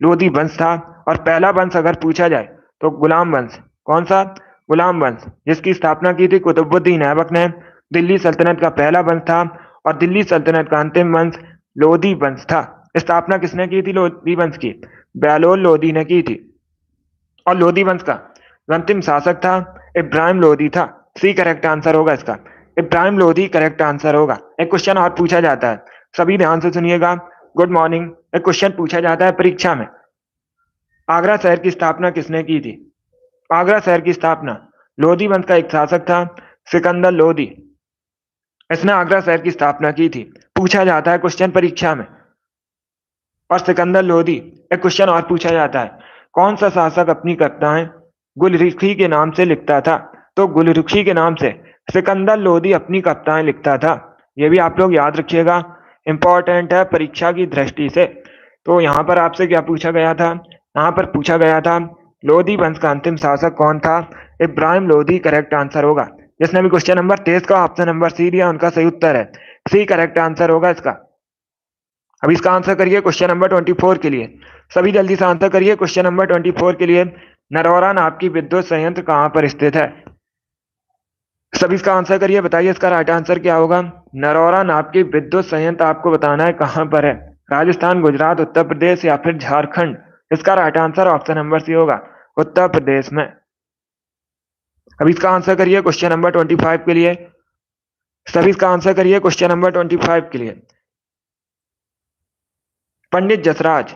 लोधी वंश था। और पहला वंश अगर पूछा जाए तो गुलाम वंश। कौन सा? गुलाम वंश, जिसकी स्थापना की थी कुतुबुद्दीन ऐबक ने। दिल्ली सल्तनत का पहला वंश था और दिल्ली सल्तनत का अंतिम वंश लोधी वंश था। स्थापना किसने की थी लोधी वंश की? बहलोल लोधी ने की थी। और लोधी वंश का अंतिम शासक था इब्राहिम लोधी था। सी करेक्ट आंसर होगा इसका, इब्राहिम लोधी करेक्ट आंसर होगा। एक क्वेश्चन और पूछा जाता है, सभी ध्यान से सुनिएगा। Good morning. एक क्वेश्चन पूछा जाता है परीक्षा में, आगरा शहर की स्थापना किसने की थी? आगरा शहर की स्थापना लोधी वंश का एक शासक था, सिकंदर लोधी। इसने आगरा शहर की स्थापना की थी। पूछा जाता है क्वेश्चन परीक्षा में। और सिकंदर लोधी, एक क्वेश्चन और पूछा जाता है, कौन सा शासक अपनी कविताएं गुलरुखी के नाम से लिखता था? तो गुलरुखी के नाम से सिकंदर लोधी अपनी कविताएं लिखता था। ये भी आप लोग याद रखिएगा, इंपॉर्टेंट है परीक्षा की दृष्टि से। तो यहाँ पर आपसे क्या पूछा गया था? यहाँ पर पूछा गया था लोधी वंश का अंतिम शासक कौन था? इब्राहिम लोधी करेक्ट आंसर होगा। जिसने भी क्वेश्चन नंबर 23 का ऑप्शन नंबर सी दिया उनका सही उत्तर है सी, करेक्ट आंसर होगा इसका। अब इसका आंसर करिए क्वेश्चन नंबर 24 के लिए। सभी जल्दी से आंसर करिए क्वेश्चन नंबर 24 के लिए। नरौरा नाम की विद्युत संयंत्र कहाँ पर स्थित है? सभी इसका आंसर करिए, बताइए इसका राइट आंसर क्या होगा। नरौरा नाम की विद्युत संयंत्र आपको बताना है कहाँ पर है। राजस्थान, गुजरात, उत्तर प्रदेश या फिर झारखंड? इसका right answer option number C होगा, उत्तर प्रदेश में। अब इसका आंसर करिए क्वेश्चन नंबर 25 के लिए। सभी इसका आंसर करिए क्वेश्चन नंबर 25 के लिए। पंडित जसराज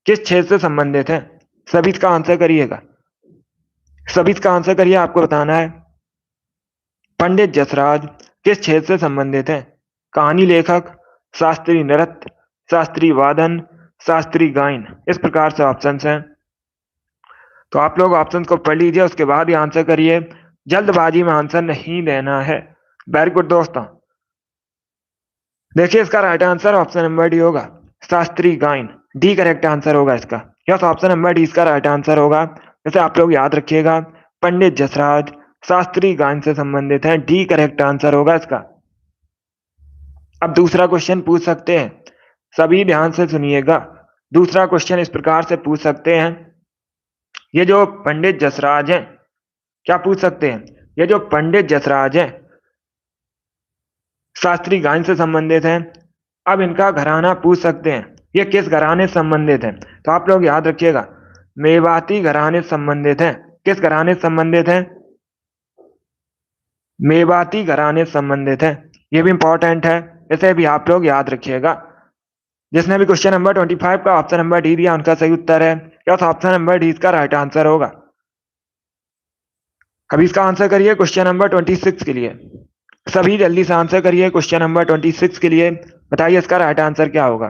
किस क्षेत्र से संबंधित है? सभी इसका आंसर करिएगा। सभी इसका आंसर करिए, आपको बताना है पंडित जसराज किस क्षेत्र से संबंधित है? कहानी लेखक, शास्त्रीय नृत्य, शास्त्रीय वादन, शास्त्रीय गायन, इस प्रकार से ऑप्शंस हैं। तो आप लोग ऑप्शन को पढ़ लीजिए, उसके बाद ही आंसर करिए। जल्दबाजी में आंसर नहीं देना है। वेरी गुड दोस्तों। देखिए इसका right answer option number D होगा, शास्त्रीय गायन। डी करेक्ट आंसर होगा इसका। यस, ऑप्शन नंबर डी इसका राइट आंसर होगा। जैसे आप लोग याद रखिएगा, पंडित जसराज शास्त्रीय गायन से संबंधित है। डी करेक्ट आंसर होगा इसका। अब दूसरा क्वेश्चन पूछ सकते हैं, सभी ध्यान से सुनिएगा। दूसरा क्वेश्चन इस प्रकार से पूछ सकते हैं, ये जो पंडित जसराज हैं, क्या पूछ सकते हैं, ये जो पंडित जसराज हैं शास्त्रीय गायन से संबंधित हैं। अब इनका घराना पूछ सकते हैं, ये किस घराने से संबंधित है? तो आप लोग याद रखिएगा, मेवाती घराने से संबंधित है। किस घराने से संबंधित है? मेवाती घराने से संबंधित है। ये भी इंपॉर्टेंट है, इसे भी आप लोग याद रखिएगा। जिसने भी क्वेश्चन नंबर 25 का ऑप्शन नंबर डी दिया उनका सही उत्तर है। यस, ऑप्शन नंबर डी इसका राइट आंसर होगा। अभी इसका आंसर करिए क्वेश्चन नंबर 26 के लिए। सभी जल्दी से आंसर करिए क्वेश्चन नंबर 26 के लिए। बताइए इसका राइट आंसर क्या होगा।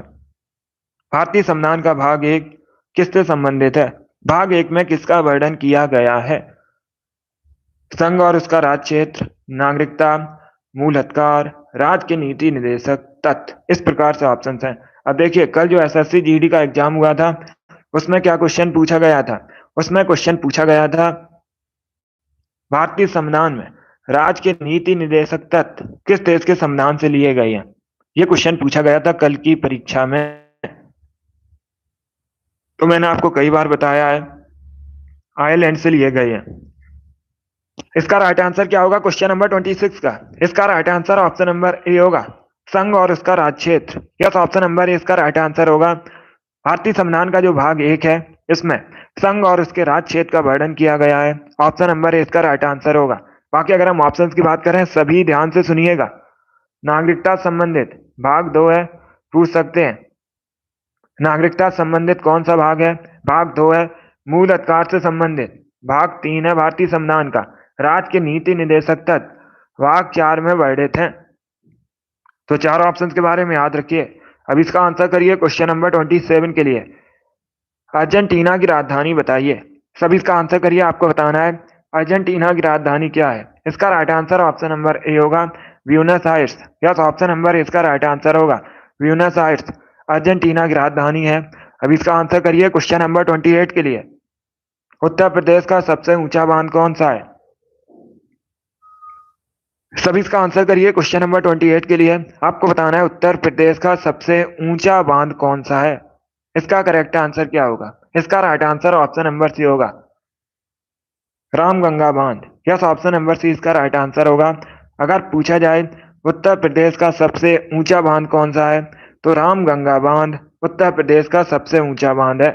भारतीय संविधान का भाग 1 किससे संबंधित है? भाग 1 में किसका वर्णन किया गया है? संघ और उसका राज क्षेत्र, नागरिकता, मूल अधिकार, राज्य के नीति निदेशक, तत्व, इस प्रकार से ऑप्शंस हैं। अब देखिए, कल जो एसएससी जीडी का एग्जाम हुआ था उसमें क्या क्वेश्चन पूछा गया था? उसमें क्वेश्चन पूछा गया था, भारतीय संविधान में राज्य के नीति निदेशक तत्व किस देश के संविधान से लिए गए हैं? ये क्वेश्चन पूछा गया था कल की परीक्षा में। तो मैंने आपको कई बार बताया है, आयरलैंड से लिए गए हैं। इसका राइट आंसर क्या होगा क्वेश्चन नंबर 26 का? इसका right answer option number A होगा, संघ और उसका राज क्षेत्र। यस, ऑप्शन नंबर ए इसका राइट आंसर होगा। भारतीय संविधान का जो भाग 1 है इसमें संघ और उसके राज क्षेत्र का वर्णन किया गया है। ऑप्शन नंबर ए इसका राइट आंसर होगा। बाकी अगर हम ऑप्शंस की बात करें, सभी ध्यान से सुनिएगा। नागरिकता संबंधित भाग 2 है, पूछ सकते हैं नागरिकता संबंधित कौन सा भाग है? भाग 2 है। मूल अधिकार से संबंधित भाग 3 है भारतीय संविधान का। राज्य के नीति निदेशक तत्व भाग 4 में वर्णित है। तो चार ऑप्शंस के बारे में याद रखिए। अब इसका आंसर करिए क्वेश्चन नंबर 27 के लिए। अर्जेंटीना की राजधानी बताइए। सभी इसका आंसर करिए, आपको बताना है अर्जेंटीना की राजधानी क्या है। इसका right answer option number A होगा, Buenos Aires. Yes, option number A इसका राइट आंसर होगा, ब्यूनस आयर्स अर्जेंटीना की राजधानी है। अब इसका आंसर करिए क्वेश्चन नंबर 28 के लिए। उत्तर प्रदेश का सबसे ऊंचा बांध कौन सा है? सभी इसका आंसर करिए क्वेश्चन नंबर 28 के लिए। आपको बताना है उत्तर प्रदेश का सबसे ऊंचा बांध कौन सा है। इसका करेक्ट आंसर क्या होगा? इसका right answer option number C होगा, रामगंगा बांध। यस, ऑप्शन नंबर सी इसका राइट आंसर होगा। अगर पूछा जाए उत्तर प्रदेश का सबसे ऊंचा बांध कौन सा है, तो रामगंगा बांध उत्तर प्रदेश का सबसे ऊंचा बांध है।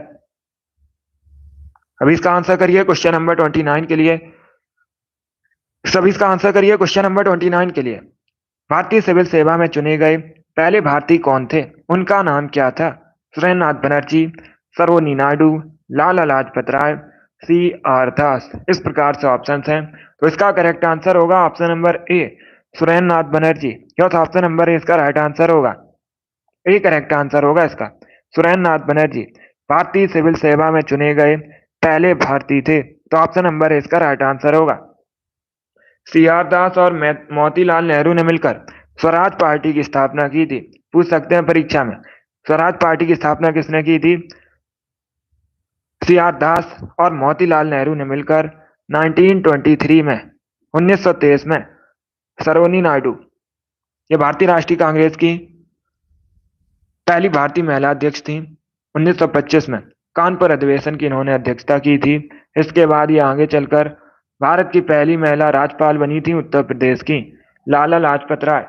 अभी इसका आंसर करिए क्वेश्चन नंबर 29 के लिए। सभी इसका आंसर करिए क्वेश्चन नंबर 29 के लिए। भारतीय सिविल सेवा में चुने गए पहले भारतीय कौन थे? उनका नाम क्या था? सुरेंद्रनाथ बनर्जी, सरोजिनी नायडू, लाला लाजपत राय, सी आर दास। इस प्रकार से ऑप्शन हैं। तो इसका करेक्ट आंसर होगा ऑप्शन नंबर ए, सुरेंद्र नाथ बनर्जी। क्या ऑप्शन नंबर ए इसका राइट आंसर होगा? ए करेक्ट आंसर होगा इसका, सुरेंद्र नाथ बनर्जी भारतीय सिविल सेवा में चुने गए पहले भारतीय थे। तो ऑप्शन नंबर ए इसका राइट आंसर होगा। सी आर दास और मोतीलाल नेहरू ने मिलकर स्वराज पार्टी की स्थापना की थी। पूछ सकते हैं परीक्षा में, स्वराज पार्टी की स्थापना किसने की थी? सी आर दास और मोतीलाल नेहरू ने मिलकर 1923 में, 1923 में। सरोजिनी नायडू, ये भारतीय राष्ट्रीय कांग्रेस की पहली भारतीय महिला अध्यक्ष थी। 1925 में कानपुर अधिवेशन की इन्होंने अध्यक्षता की थी। इसके बाद ये आगे चलकर भारत की पहली महिला राज्यपाल बनी थी उत्तर प्रदेश की, लाला लाजपत राय।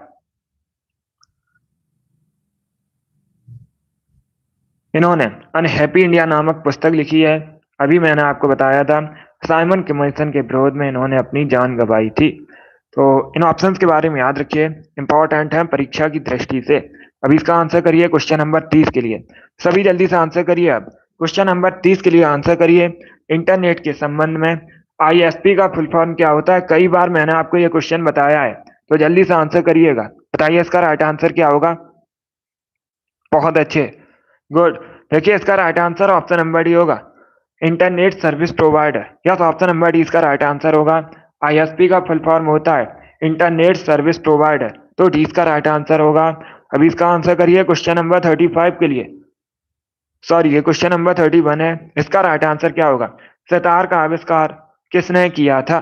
इन्होंने अनहैप्पी इंडिया नामक पुस्तक लिखी है। अभी मैंने आपको बताया था साइमन कमीशन के विरोध में इन्होंने अपनी जान गंवाई थी। तो इन ऑप्शंस के बारे में याद रखिए, इंपॉर्टेंट है परीक्षा की दृष्टि से। अभी इसका आंसर करिए क्वेश्चन नंबर 30 के लिए। सभी जल्दी से आंसर करिए। अब क्वेश्चन नंबर 30 के लिए आंसर करिए। इंटरनेट के संबंध में आईएसपी का फुल फॉर्म क्या होता है? कई बार मैंने आपको यह क्वेश्चन बताया है, तो जल्दी से आंसर करिएगा। बताइए इसका राइट आंसर क्या होगा? बहुत अच्छे, गुड। देखिए इसका right answer option number D होगा, internet service provider. Yes, option number D इसका राइट आंसर होगा। आईएसपी का फुल फॉर्म होता है इंटरनेट सर्विस प्रोवाइडर, तो डी इसका राइट आंसर होगा। अभी इसका आंसर करिए क्वेश्चन नंबर 35 के लिए। सॉरी, ये क्वेश्चन नंबर 31 है। इसका राइट आंसर क्या होगा? सितार का आविष्कार किसने किया था?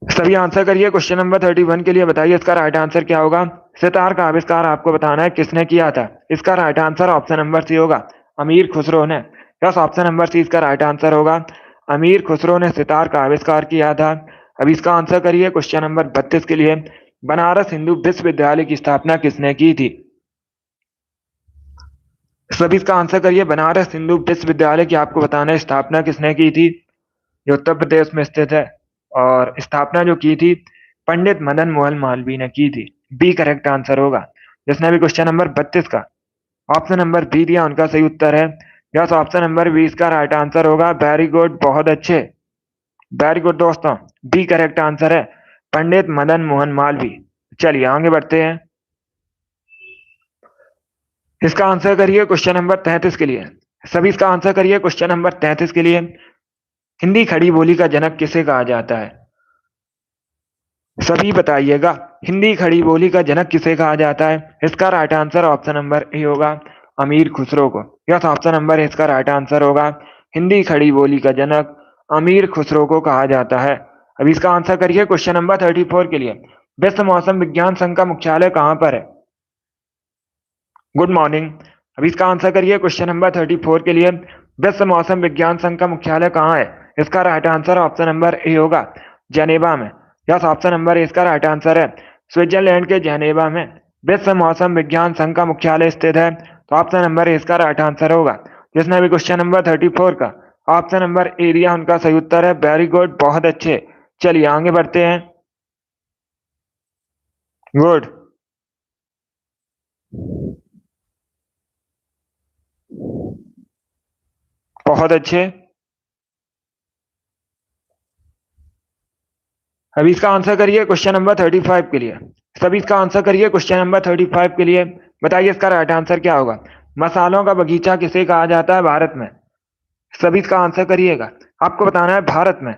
सभी आंसर करिए क्वेश्चन नंबर 31 के लिए। बताइए इसका राइट आंसर क्या होगा? सितार का आविष्कार आपको बताना है किसने किया था। इसका right answer option number C होगा, अमीर खुसरो ने। यस, ऑप्शन नंबर सी इसका राइट आंसर होगा, अमीर खुसरो ने सितार का आविष्कार किया था। अभी इसका आंसर करिए क्वेश्चन नंबर 32 के लिए। बनारस हिंदू विश्वविद्यालय की स्थापना किसने की थी? सभी इसका आंसर करिए। बनारस हिंदू विश्वविद्यालय की आपको बताना है स्थापना किसने की थी। ये उत्तर प्रदेश में स्थित है और स्थापना जो की थी पंडित मदन मोहन मालवीय ने की थी। बी करेक्ट आंसर होगा। जिसने भी क्वेश्चन नंबर 32 का ऑप्शन नंबर बी दिया उनका सही उत्तर है। यस, ऑप्शन नंबर बी इसका राइट आंसर होगा। वेरी गुड, बहुत अच्छे, वेरी गुड दोस्तों, बी करेक्ट आंसर है, पंडित मदन मोहन मालवीय। चलिए आगे बढ़ते हैं। इसका आंसर करिए क्वेश्चन नंबर 33 के लिए। सभी इसका आंसर करिए क्वेश्चन नंबर 33 के लिए। हिंदी खड़ी बोली का जनक किसे कहा जाता है? सभी बताइएगा, हिंदी खड़ी बोली का जनक किसे कहा जाता है? इसका right answer option number A होगा, अमीर खुसरो को। यस, ऑप्शन नंबर इसका राइट आंसर होगा, हिंदी खड़ी बोली का जनक अमीर खुसरो को कहा जाता है। अभी इसका आंसर करिए क्वेश्चन नंबर 34 के लिए। विश्व मौसम विज्ञान संघ का मुख्यालय कहाँ पर है? Good morning. अभी इसका आंसर करिए क्वेश्चन नंबर 34 के लिए। विश्व मौसम विज्ञान संघ का मुख्यालय कहाँ है? इसका right answer option number A होगा, जेनेवा में। यस, ऑप्शन नंबर ए इसका राइट आंसर है, स्विट्जरलैंड के जेनेवा में विश्व मौसम विज्ञान संघ का मुख्यालय स्थित है। तो ऑप्शन नंबर ए इसका राइट आंसर होगा। जिसने भी क्वेश्चन नंबर 34 का ऑप्शन नंबर ए दिया उनका सही उत्तर है। वेरी गुड, बहुत अच्छे। चलिए आगे बढ़ते हैं। गुड, बहुत अच्छे। अभी इसका आंसर करिए क्वेश्चन नंबर 35 के लिए। सभी इसका आंसर करिए क्वेश्चन नंबर 35 के लिए। बताइए इसका राइट आंसर क्या होगा? मसालों का बगीचा किसे कहा जाता है भारत में? सभी इसका आंसर करिएगा। आपको बताना है भारत में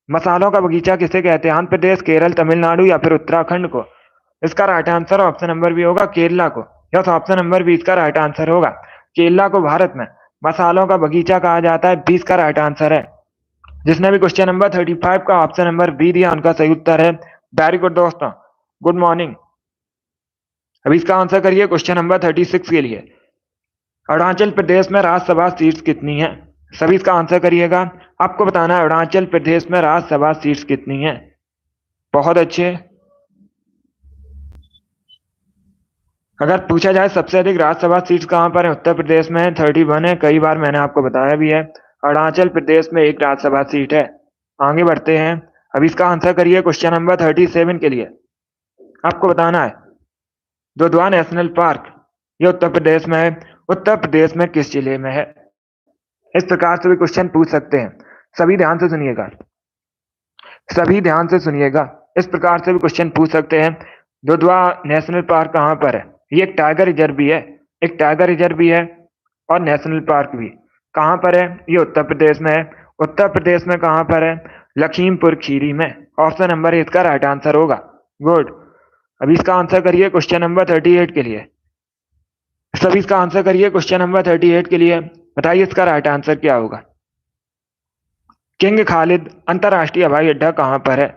मसालों का बगीचा किसे कहते हैं? आंध्र प्रदेश, केरल, तमिलनाडु या फिर उत्तराखंड को? इसका right answer option number B होगा, केरला को। यस, ऑप्शन नंबर बी इसका राइट आंसर होगा, केरला को भारत में मसालों का बगीचा कहा जाता है। 20 का राइट आंसर है। जिसने भी क्वेश्चन नंबर 35 का ऑप्शन नंबर बी दिया उनका सही उत्तर है। वेरी गुड दोस्तों, गुड मॉर्निंग। अभी इसका आंसर करिए क्वेश्चन नंबर 36 के लिए। अरुणाचल प्रदेश में राज्यसभा सीट्स कितनी है? सभी इसका आंसर करिएगा। आपको बताना है अरुणाचल प्रदेश में राज्यसभा सीट्स कितनी है। बहुत अच्छे। अगर पूछा जाए सबसे अधिक राज्यसभा सीट्स कहां पर है? उत्तर प्रदेश में 31 है। कई बार मैंने आपको बताया भी है। अरुणाचल प्रदेश में एक राज्यसभा सीट है। आगे बढ़ते हैं। अब इसका आंसर करिए क्वेश्चन नंबर 37 के लिए। आपको बताना है दुधवा नेशनल पार्क, ये उत्तर प्रदेश में है। उत्तर प्रदेश में किस जिले में है? इस प्रकार से भी क्वेश्चन पूछ सकते हैं। सभी ध्यान से सुनिएगा, सभी ध्यान से सुनिएगा। इस प्रकार से भी क्वेश्चन पूछ सकते हैं, दुधवा नेशनल पार्क कहाँ पर है? ये एक टाइगर रिजर्व भी है, एक टाइगर रिजर्व भी है और नेशनल पार्क भी। कहाँ पर है? ये उत्तर प्रदेश में है। उत्तर प्रदेश में कहाँ पर है? लखीमपुर खीरी में। ऑप्शन नंबर इसका राइट आंसर होगा। गुड। अभी इसका आंसर करिए क्वेश्चन नंबर 38 के लिए। सभी इसका आंसर करिए क्वेश्चन नंबर 38 के लिए। बताइए इसका राइट आंसर क्या होगा। किंग खालिद अंतरराष्ट्रीय हवाई अड्डा कहाँ पर है?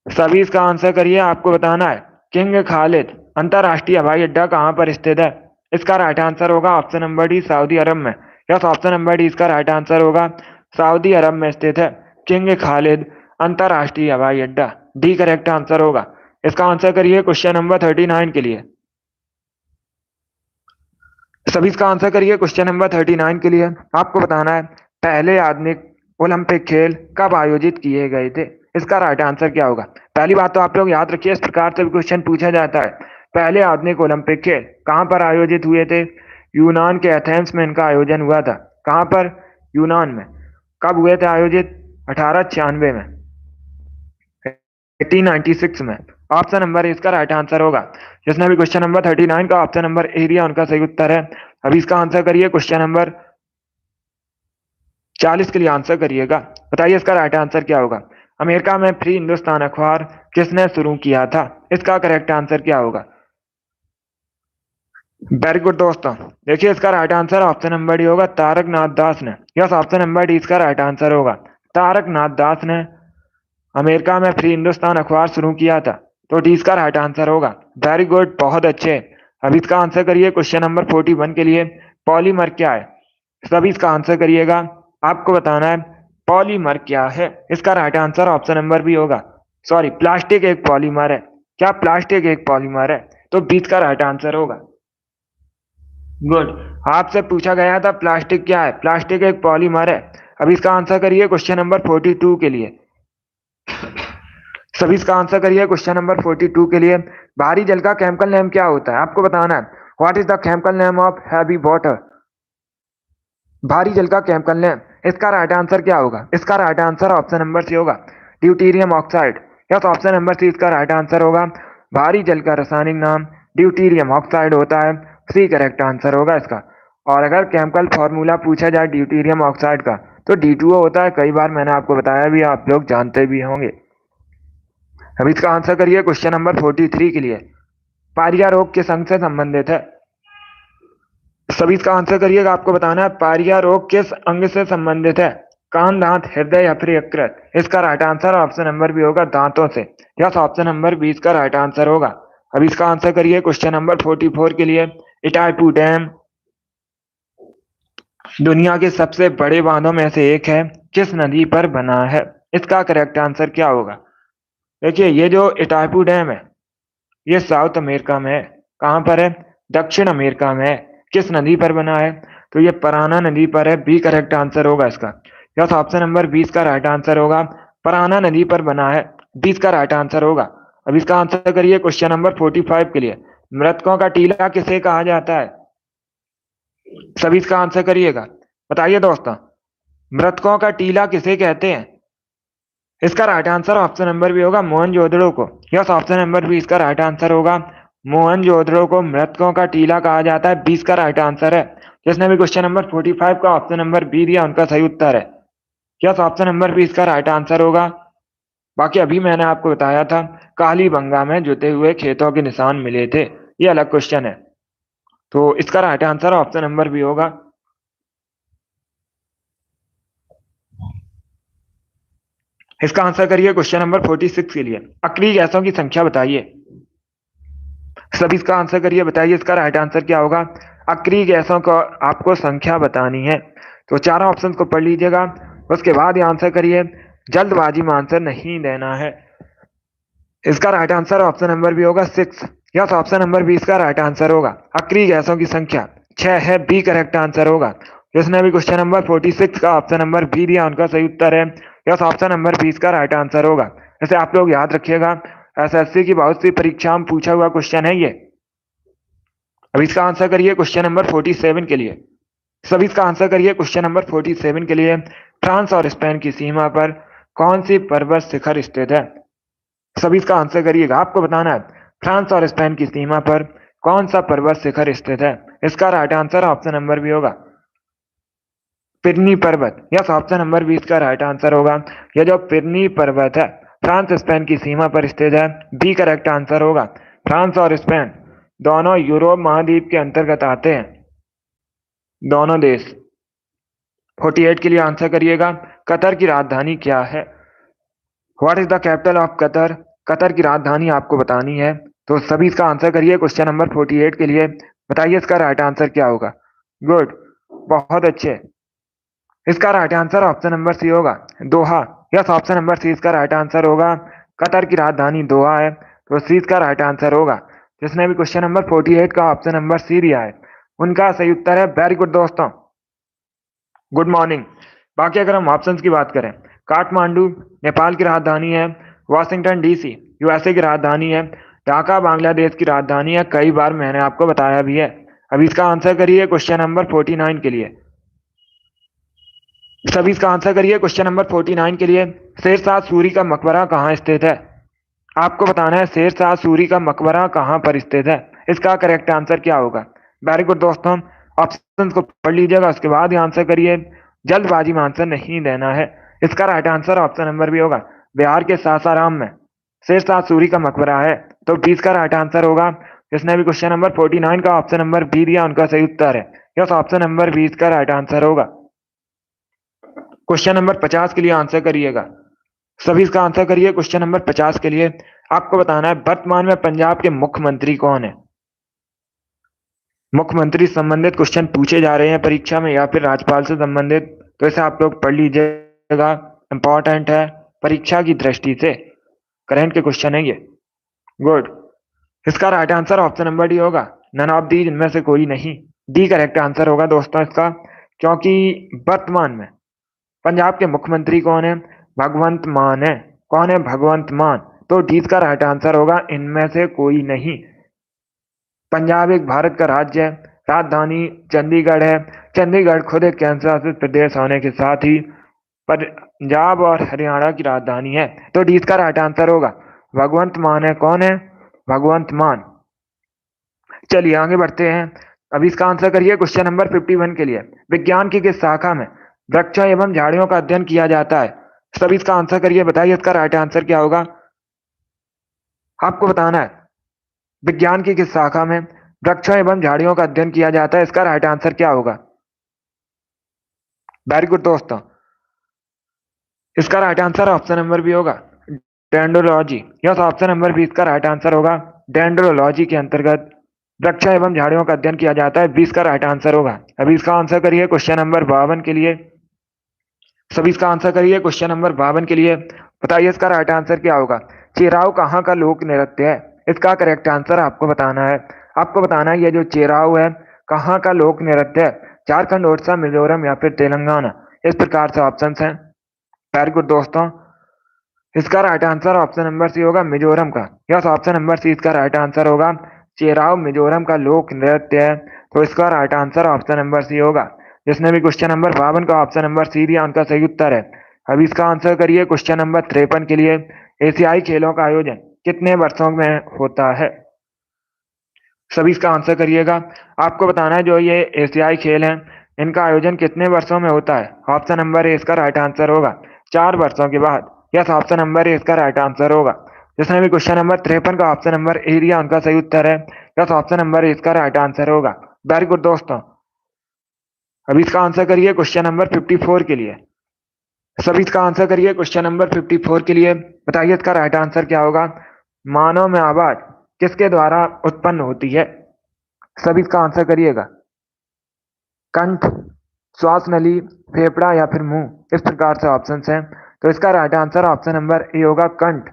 सभी इसका आंसर करिए, आपको बताना है किंग खालिद अंतरराष्ट्रीय हवाई अड्डा कहाँ पर स्थित है। इसका राइट आंसर होगा ऑप्शन नंबर डी, सऊदी अरब में। यस, ऑप्शन नंबर डी इसका राइट आंसर होगा। सऊदी अरब में स्थित है किंग खालिद अंतरराष्ट्रीय हवाई अड्डा। डी करेक्ट आंसर होगा। इसका आंसर करिए क्वेश्चन नंबर 39 के लिए। सभी इसका आंसर करिए क्वेश्चन नंबर 39 के लिए। आपको बताना है पहले आधुनिक ओलंपिक खेल कब आयोजित किए गए थे। इसका राइट आंसर क्या होगा। पहली बात तो आप लोग याद रखिए, इस प्रकार से भी क्वेश्चन पूछा जाता है। पहले आधुनिक ओलंपिक खेल कहाँ पर आयोजित हुए थे? यूनान के एथेंस में इनका आयोजन हुआ था। कहाँ पर? यूनान में। कब हुए थे आयोजित? 1896 में, 1896 में। ऑप्शन नंबर इसका राइट आंसर होगा। जिसने भी क्वेश्चन नंबर 39 का ऑप्शन नंबर ए दिया उनका सही उत्तर है। अभी इसका आंसर करिए क्वेश्चन नंबर 40 के लिए आंसर करिएगा। बताइए इसका राइट आंसर क्या होगा। अमेरिका में फ्री हिंदुस्तान अखबार किसने शुरू किया था? इसका करेक्ट आंसर क्या होगा। वेरी गुड दोस्तों, देखिए इसका right answer option number D होगा, तारक नाथ दास ने। यस, ऑप्शन नंबर डी इसका राइट आंसर होगा। तारक नाथ दास ने अमेरिका में फ्री हिंदुस्तान अखबार शुरू किया था, तो डी इसका राइट आंसर होगा। वेरी गुड, बहुत अच्छे। अब इसका आंसर करिए क्वेश्चन नंबर 41 के लिए। पॉलीमर क्या है? सभी इसका आंसर करिएगा। आपको बताना है पॉलीमर क्या है। इसका right answer option number B होगा। सॉरी, प्लास्टिक एक पॉलीमर है। क्या प्लास्टिक एक पॉलीमर है? तो बी का राइट आंसर होगा। गुड। आपसे पूछा गया था प्लास्टिक क्या है, प्लास्टिक एक पॉलीमर है। अब इसका आंसर करिए क्वेश्चन नंबर 42 के लिए। सभी इसका आंसर करिए क्वेश्चन नंबर 42 के लिए। भारी जल का केमिकल नेम क्या होता है? आपको बताना है what is the chemical name of heavy water. भारी जल का केमिकल नेम, इसका राइट आंसर क्या होगा। इसका right answer option number C होगा, deuterium oxide. Yes, option number C इसका राइट आंसर होगा। भारी जल का रासायनिक नाम ड्यूटीरियम ऑक्साइड होता है। सी करेक्ट आंसर होगा इसका। और अगर केमिकल फॉर्मूला पूछा जाए ड्यूटीरियम ऑक्साइड का, तो D2O होता है। कई बार मैंने आपको बताया भी, आप लोग जानते भी होंगे। अब इसका आंसर करिए क्वेश्चन नंबर 43 के लिए। पायरिया रोग किस अंग से संबंधित है? सभी इसका आंसर करिएगा। आपको बताना है पायरिया रोग किस अंग से संबंधित है। कान, दांत, हृदय या फिर यकृत। इसका right answer option number B होगा, दांतों से। यस, ऑप्शन नंबर 20 का राइट आंसर होगा। अब इसका आंसर करिए क्वेश्चन नंबर 44 के लिए। इटाईपू डैम दुनिया के सबसे बड़े बांधों में से एक है, किस नदी पर बना है? इसका करेक्ट आंसर क्या होगा। देखिए ये जो इटाईपू डैम है, ये साउथ अमेरिका में है। कहाँ पर है? दक्षिण अमेरिका में है। किस नदी पर बना है? तो ये पराना नदी पर है। बी करेक्ट आंसर होगा इसका। यस, ऑप्शन नंबर 20 का राइट आंसर होगा। पराना नदी पर बना है। 20 का राइट आंसर होगा। अब इसका आंसर करिए क्वेश्चन नंबर 45 के लिए। मृतकों का टीला किसे कहा जाता है? सभी इसका आंसर करिएगा। बताइए दोस्तों, मृतकों का टीला किसे कहते हैं? इसका right answer option number B होगा, मोहनजोदड़ो को। यस, ऑप्शन नंबर बी इसका राइट आंसर होगा। मोहनजोदड़ो को मृतकों का टीला कहा जाता है। 20 का राइट आंसर है। जिसने भी क्वेश्चन नंबर 45 का ऑप्शन नंबर बी दिया उनका सही उत्तर है। यस, ऑप्शन नंबर बी इसका राइट आंसर होगा। बाकी अभी मैंने आपको बताया था कालीबंगा में जुते हुए खेतों के निशान मिले थे, ये अलग क्वेश्चन है। तो इसका right answer option number B होगा। इसका आंसर करिए क्वेश्चन नंबर 46 के लिए। अक्रिय गैसों की संख्या बताइए। सभी इसका आंसर करिए। बताइए इसका राइट आंसर क्या होगा। अक्रिय गैसों को आपको संख्या बतानी है, तो चारों ऑप्शन को पढ़ लीजिएगा, उसके बाद ये आंसर करिए। जल्दबाजी में आंसर नहीं देना है। इसका right answer option number B होगा 6। यस, ऑप्शन नंबर बी इसका राइट आंसर होगा। अक्रिय गैसों की संख्या 6 है। बी करेक्ट आंसर होगा। जिसने भी क्वेश्चन नंबर 46 का ऑप्शन नंबर बी दिया उनका सही उत्तर है। यस, ऑप्शन नंबर 20 का राइट आंसर होगा। जैसे आप लोग याद रखिएगा, एसएससी की बहुत सी परीक्षा में पूछा हुआ क्वेश्चन है ये। अब इसका आंसर करिए क्वेश्चन नंबर 47 के लिए। सभी इसका आंसर करिए क्वेश्चन नंबर 47 के लिए। फ्रांस और स्पेन की सीमा पर कौन सी पर्वत शिखर स्थित है? सभी इसका आंसर करिएगा। आपको बताना है फ्रांस और स्पेन की सीमा पर कौन सा पर्वत शिखर स्थित है। इसका right answer option number B होगा, पिरनी पर्वत। यस, ऑप्शन नंबर बी इसका राइट आंसर होगा। यह जो पिरनी पर्वत है फ्रांस स्पेन की सीमा पर स्थित है। बी करेक्ट आंसर होगा। फ्रांस और स्पेन दोनों यूरोप महाद्वीप के अंतर्गत आते हैं, दोनों देश। 48 के लिए आंसर करिएगा। कतर की राजधानी क्या है? What is the capital of Qatar? Qatar की राजधानी आपको बतानी है, तो सभी इसका आंसर करिए क्वेश्चन नंबर 48 के लिए। बताइए इसका राइट आंसर क्या होगा। गुड, बहुत अच्छे। इसका right answer option number C Doha, दोहा। यस, ऑप्शन नंबर सी इसका राइट आंसर होगा। कतर की राजधानी दोहा है, तो सी इसका राइट आंसर होगा। जिसने भी क्वेश्चन नंबर 48 का ऑप्शन नंबर सी दिया है उनका सही उत्तर है। वेरी गुड दोस्तों, गुड मॉर्निंग। बाकी अगर हम ऑप्शंस की बात करें, काठमांडू नेपाल की राजधानी है, वाशिंगटन डीसी यूएसए की राजधानी है, ढाका बांग्लादेश की राजधानी है। कई बार मैंने आपको बताया भी है। अब इसका आंसर करिए क्वेश्चन नंबर 49 के लिए। सभी इसका आंसर करिए क्वेश्चन नंबर 49 के लिए। शेरशाह सूरी का मकबरा कहाँ स्थित है? आपको बताना है शेरशाह सूरी का मकबरा कहाँ पर स्थित है। इसका करेक्ट आंसर क्या होगा? वेरी गुड दोस्तों, ऑप्शन को पढ़ लीजिएगा, उसके बाद ही आंसर करिए। जल्दबाजी में आंसर नहीं देना है। इसका राइट आंसर ऑप्शन नंबर भी होगा, बिहार के सासाराम में शेरशाह सूरी का मकबरा है, तो 20 का राइट आंसर होगा। जिसने भी क्वेश्चन नंबर 49 का ऑप्शन नंबर बी दिया उनका सही उत्तर है। यस, ऑप्शन नंबर 20 का राइट आंसर होगा। क्वेश्चन नंबर 50 के लिए आंसर करिएगा। सभी इसका आंसर करिए क्वेश्चन नंबर 50 के लिए। आपको बताना है वर्तमान में पंजाब के मुख्यमंत्री कौन है। मुख्यमंत्री संबंधित क्वेश्चन पूछे जा रहे हैं परीक्षा में या फिर राज्यपाल से संबंधित, तो इसे आप लोग पढ़ लीजिएगा, इंपॉर्टेंट है परीक्षा की दृष्टि से। करंट के क्वेश्चन है ये। गुड, इसका right answer option number D होगा, नन ऑफ दी, इनमें से कोई नहीं। डी करेक्ट आंसर होगा दोस्तों इसका, क्योंकि वर्तमान में पंजाब के मुख्यमंत्री कौन है? भगवंत मान है। कौन है? भगवंत मान। तो डी का राइट आंसर होगा, इनमें से कोई नहीं। पंजाब एक भारत का राज्य है, राजधानी चंडीगढ़ है। चंडीगढ़ खुद एक केंद्र शासित प्रदेश होने के साथ ही पंजाब और हरियाणा की राजधानी है, तो डी का राइट आंसर होगा भगवंत मान है। कौन है? भगवंत मान। चलिए आगे बढ़ते हैं। अब इसका आंसर करिए क्वेश्चन नंबर 51 के लिए। विज्ञान की किस शाखा में वृक्षों एवं झाड़ियों का अध्ययन किया जाता है? सभी इसका आंसर करिए, बताइए इसका राइट आंसर क्या होगा। आपको बताना है विज्ञान की किस शाखा में वृक्षों एवं झाड़ियों का अध्ययन किया जाता है। इसका राइट आंसर क्या होगा? वेरी गुड दोस्तों, इसका right answer option number B होगा, dendrology. Yes, option number B इसका राइट आंसर होगा। डेंड्रोलॉजी के अंतर्गत वृक्षों एवं झाड़ियों का अध्ययन किया जाता है। 20 का राइट आंसर होगा। अभी इसका आंसर करिए क्वेश्चन नंबर 52 के लिए। सभी इसका आंसर करिए क्वेश्चन नंबर 52 के लिए। बताइए इसका राइट आंसर क्या होगा। चेराव कहाँ का लोक नृत्य है? इसका करेक्ट आंसर आपको बताना है। आपको बताना है ये जो चेराव है कहाँ का लोक नृत्य है। झारखंड, ओडिशा, मिजोरम या फिर तेलंगाना, इस प्रकार से ऑप्शन हैं। वेरी गुड दोस्तों, इसका right answer option number C होगा, मिजोरम का। यस, ऑप्शन नंबर सी इसका राइट आंसर होगा। चेराव मिजोरम का लोक नृत्य है, तो इसका right answer option number C होगा। जिसने भी क्वेश्चन नंबर 52 का ऑप्शन नंबर सी दिया उनका सही उत्तर है। अब इसका आंसर करिए क्वेश्चन नंबर 53 के लिए। एशियाई खेलों का आयोजन कितने वर्षों में होता है? सभी इसका आंसर करिएगा। आपको बताना है जो ये एशियाई खेल हैं इनका आयोजन कितने वर्षों में होता है। ऑप्शन नंबर ए इसका राइट आंसर होगा, 4 वर्षों के बाद। यस, ऑप्शन नंबर ए इसका राइट आंसर होगा। जिसने भी क्वेश्चन नंबर 53 का ऑप्शन नंबर ए दिया उनका सही उत्तर है। यस, ऑप्शन नंबर ए इसका राइट आंसर होगा। वेरी गुड दोस्तों, अभी इसका आंसर करिए क्वेश्चन नंबर 54 के लिए। सभी इसका आंसर करिए क्वेश्चन नंबर 54 के लिए। बताइए इसका राइट आंसर क्या होगा। मानव में आवाज किसके द्वारा उत्पन्न होती है? सभी इसका आंसर करिएगा। कंठ, श्वास नली, फेफड़ा या फिर मुंह, इस प्रकार से ऑप्शन हैं। तो इसका right answer option number A होगा, कंठ,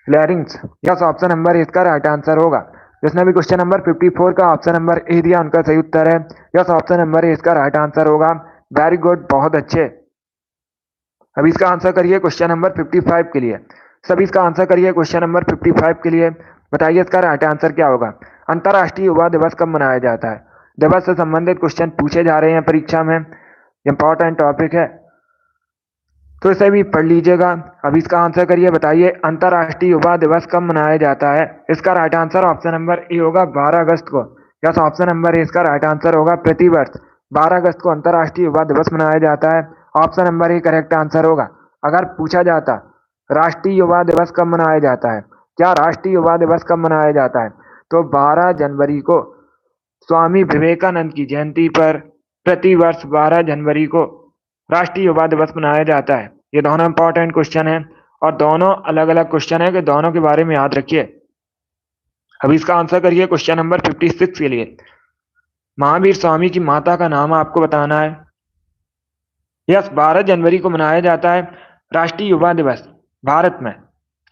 लैरिंग्स। यस, ऑप्शन नंबर ए इसका राइट आंसर होगा। जिसने भी क्वेश्चन नंबर 54 का ऑप्शन नंबर ए दिया उनका सही उत्तर है। यस, ऑप्शन नंबर ए इसका राइट आंसर होगा। वेरी गुड, बहुत अच्छे। अभी इसका आंसर करिए क्वेश्चन नंबर 55 के लिए। सभी इसका आंसर करिए क्वेश्चन नंबर 55 के लिए। बताइए इसका राइट आंसर क्या होगा। अंतर्राष्ट्रीय युवा दिवस कब मनाया जाता है? दिवस से संबंधित क्वेश्चन पूछे जा रहे हैं परीक्षा में, इंपॉर्टेंट टॉपिक है, तो इसे भी पढ़ लीजिएगा। अब इसका आंसर करिए, बताइए अंतर्राष्ट्रीय युवा दिवस कब मनाया जाता है? इसका right answer option number A होगा 12 अगस्त को। यस, ऑप्शन नंबर ए इसका राइट आंसर होगा। प्रतिवर्ष 12 अगस्त को अंतर्राष्ट्रीय युवा दिवस मनाया जाता है। Option number A correct answer होगा। अगर पूछा जाता राष्ट्रीय युवा दिवस कब मनाया जाता है, क्या राष्ट्रीय युवा दिवस कब मनाया जाता है, तो 12 जनवरी को स्वामी विवेकानंद की जयंती पर प्रतिवर्ष 12 जनवरी को राष्ट्रीय युवा दिवस मनाया जाता है। ये दोनों इंपॉर्टेंट क्वेश्चन है और दोनों अलग अलग क्वेश्चन है कि दोनों के बारे में याद रखिए। अब इसका आंसर करिए क्वेश्चन नंबर 56 के लिए। महावीर स्वामी की माता का नाम आपको बताना है। यस, 12 जनवरी को मनाया जाता है राष्ट्रीय युवा दिवस भारत में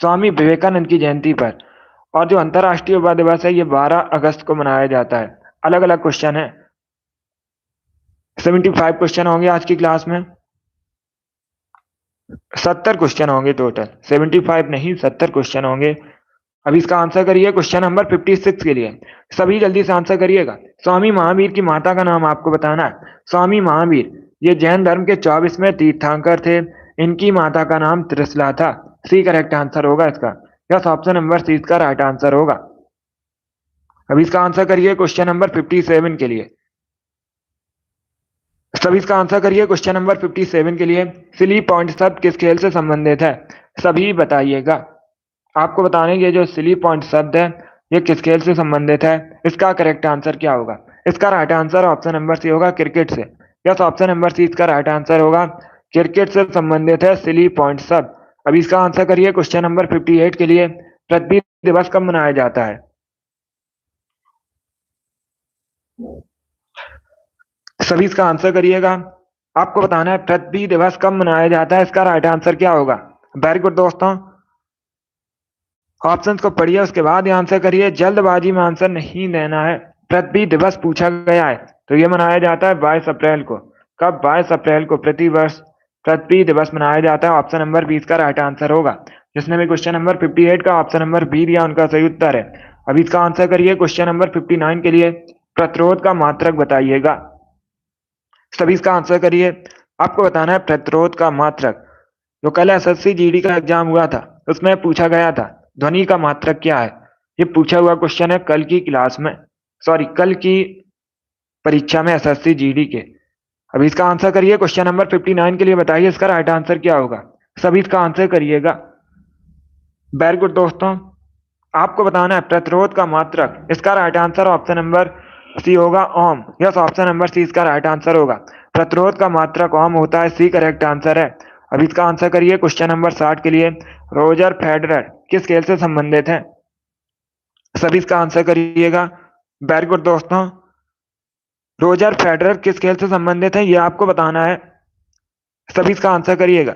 स्वामी विवेकानंद की जयंती पर, और जो अंतर्राष्ट्रीय युवा दिवस है ये 12 अगस्त को मनाया जाता है। अलग अलग क्वेश्चन है, 75 क्वेश्चन होंगे आज की क्लास में। 70 क्वेश्चन होंगे टोटल, 75 नहीं 70 क्वेश्चन होंगे। अब इसका आंसर करिए क्वेश्चन नंबर 56 के लिए। सभी जल्दी से आंसर करिएगा। स्वामी महावीर की माता का नाम आपको बताना है। स्वामी महावीर ये जैन धर्म के 24वें तीर्थंकर थे। इनकी माता का नाम त्रिशला था। सी करेक्ट आंसर होगा इसका। यस, ऑप्शन नंबर सी इसका राइट आंसर होगा। अब इसका आंसर करिए क्वेश्चन नंबर 57 के लिए। सभी इसका आंसर करिए क्वेश्चन नंबर 57 के लिए। सिली पॉइंट शब्द किस खेल से संबंधित है? सभी बताइएगा। आपको बताने के जो सिली पॉइंट शब्द है ये किस खेल से संबंधित है, इसका करेक्ट आंसर क्या होगा? इसका right answer option number C होगा, क्रिकेट से। यस, ऑप्शन नंबर सी इसका राइट आंसर होगा। क्रिकेट से संबंधित है सिली पॉइंट शब्द। अब इसका आंसर करिए क्वेश्चन नंबर 58 के लिए। पृथ्वी दिवस कब मनाया जाता है? सभी इसका आंसर करिएगा। आपको बताना है पृथ्वी दिवस कब मनाया जाता है, इसका राइट आंसर क्या होगा? वेरी गुड दोस्तों, ऑप्शंस को पढ़िए उसके बाद आंसर करिए। जल्दबाजी में आंसर नहीं देना है। पृथ्वी दिवस पूछा गया है तो ये मनाया जाता है 22 अप्रैल को। कब? 22 अप्रैल को प्रतिवर्ष पृथ्वी दिवस मनाया जाता है। ऑप्शन नंबर 20 का राइट आंसर होगा। जिसने भी क्वेश्चन नंबर 58 का ऑप्शन नंबर बी दिया उनका सही उत्तर है। अब इसका आंसर करिए क्वेश्चन नंबर 59 के लिए। प्रतिरोध का मात्रक बताइएगा। सभी इसका आंसर करिए। आपको बताना है प्रतिरोध का मात्रक। जो कल एसएससी जीडी का एग्जाम हुआ था उसमें पूछा गया था ध्वनि का मात्रक क्या है। ये पूछा हुआ क्वेश्चन है कल की क्लास में, सॉरी कल की परीक्षा में एसएससी जीडी के। अब इसका आंसर करिए क्वेश्चन नंबर 59 के लिए। बताइए इसका राइट आंसर क्या होगा। सभी इसका आंसर करिएगा। वेरी गुड दोस्तों, आपको बताना है प्रतिरोध का मात्रक। इसका right answer option number C होगा, ohm. Yes, option number C इसका राइट आंसर होगा। प्रतिरोध का मात्रक ओम होता है। सी करेक्ट आंसर है। अब इसका आंसर करिए क्वेश्चन नंबर 60 के लिए। रोजर फेडरर किस खेल से संबंधित है? सभी इसका आंसर करिएगा। वेरी गुड दोस्तों, रोजर फेडरर किस खेल से संबंधित है ये आपको बताना है। सभी इसका आंसर करिएगा।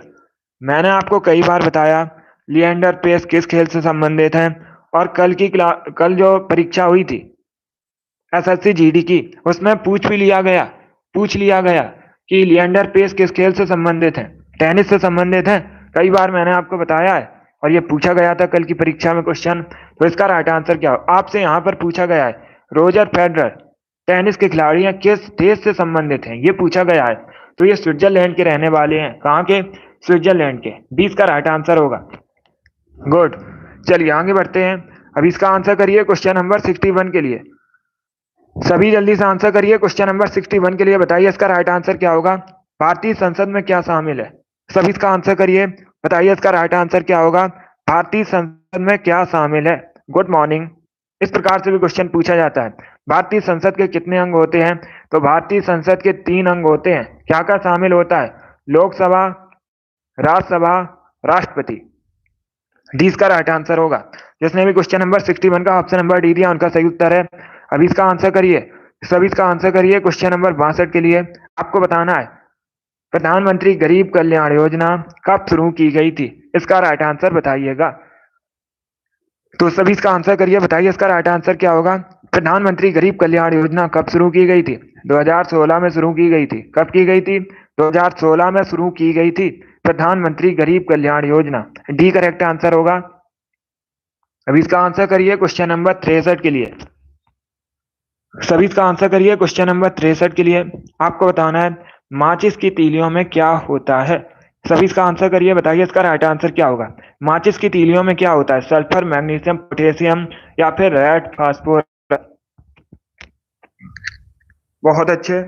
मैंने आपको कई बार बताया लिएंडर पेस किस खेल से संबंधित है, और कल जो परीक्षा हुई थी एसएससी जीडी की उसमें पूछ लिया गया कि लिएंडर पेस किस खेल से संबंधित है। टेनिस से संबंधित है। कई बार मैंने आपको बताया है और ये पूछा गया था कल की परीक्षा में क्वेश्चन। तो इसका राइट आंसर क्या हो? आपसे यहाँ पर पूछा गया है रोजर फेडरर टेनिस के खिलाड़ी हैं किस देश से संबंधित हैं, ये पूछा गया है। तो ये स्विट्जरलैंड के रहने वाले हैं। कहाँ के? स्विट्जरलैंड के। 20 का राइट आंसर होगा। गुड, चलिए आगे बढ़ते हैं। अब इसका आंसर करिए क्वेश्चन नंबर 61 के लिए। सभी जल्दी से आंसर करिए क्वेश्चन नंबर 61 के लिए। बताइए इसका राइट आंसर क्या होगा। भारतीय संसद में क्या शामिल है? सभी इसका आंसर करिए। बताइए इसका राइट आंसर क्या होगा। भारतीय संसद में क्या शामिल है? Good morning. इस प्रकार से भी क्वेश्चन पूछा जाता है। भारतीय संसद के कितने अंग होते हैं? तो भारतीय संसद के 3 अंग होते हैं। क्या क्या शामिल होता है? लोकसभा, राज्यसभा, राष्ट्रपति। डी इसका राइट आंसर होगा। जिसने भी क्वेश्चन नंबर 61 का ऑप्शन नंबर डी दिया उनका सही उत्तर है। अब इसका आंसर करिए। सभी इसका आंसर करिए क्वेश्चन नंबर 62 के लिए। आपको बताना है प्रधानमंत्री गरीब कल्याण योजना कब शुरू की गई थी? इसका राइट आंसर बताइएगा। तो सभी इसका आंसर करिए। बताइए इसका राइट आंसर क्या होगा। प्रधानमंत्री गरीब कल्याण योजना कब शुरू की गई थी? 2016 में शुरू की गई थी। कब की गई थी? 2016 में शुरू की गई थी प्रधानमंत्री गरीब Kalyan Yojana. D correct answer होगा। अब इसका आंसर करिए क्वेश्चन नंबर 63 के लिए। सभी इसका आंसर करिए। क्वेश्चन नंबर 63 के लिए आपको बताना है माचिस की तीलियों में क्या होता है। सभी इसका आंसर करिए, बताइए इसका राइट आंसर क्या होगा। माचिस की तीलियों में क्या होता है? सल्फर, मैग्नीशियम, पोटेशियम या फिर रेड फास्फोरस। बहुत अच्छे।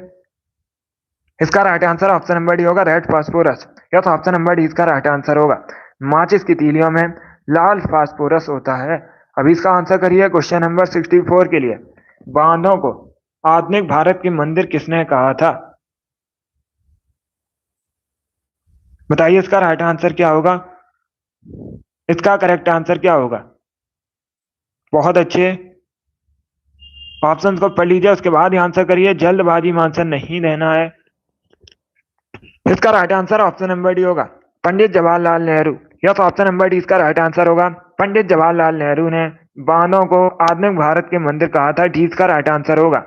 इसका right answer option number D होगा, red phosphorus. Yes, option number D इसका राइट आंसर होगा। माचिस की तीलियों में लाल फास्फोरस होता है। अभी इसका आंसर करिए क्वेश्चन नंबर 64 के लिए। बांधों को आधुनिक भारत की मंदिर किसने कहा था? बताइए इसका राइट आंसर क्या होगा। इसका करेक्ट आंसर क्या होगा? बहुत अच्छे। ऑप्शंस को पढ़ लीजिए, उसके बाद ही आंसर करिए, जल्दबाजी में आंसर नहीं देना है। इसका right answer option number D होगा, Pandit Jawaharlal Nehru. Yes, option number D इसका राइट आंसर होगा। पंडित जवाहरलाल नेहरू ने बांधों को आधुनिक भारत के मंदिर कहा था। डी इसका राइट आंसर होगा।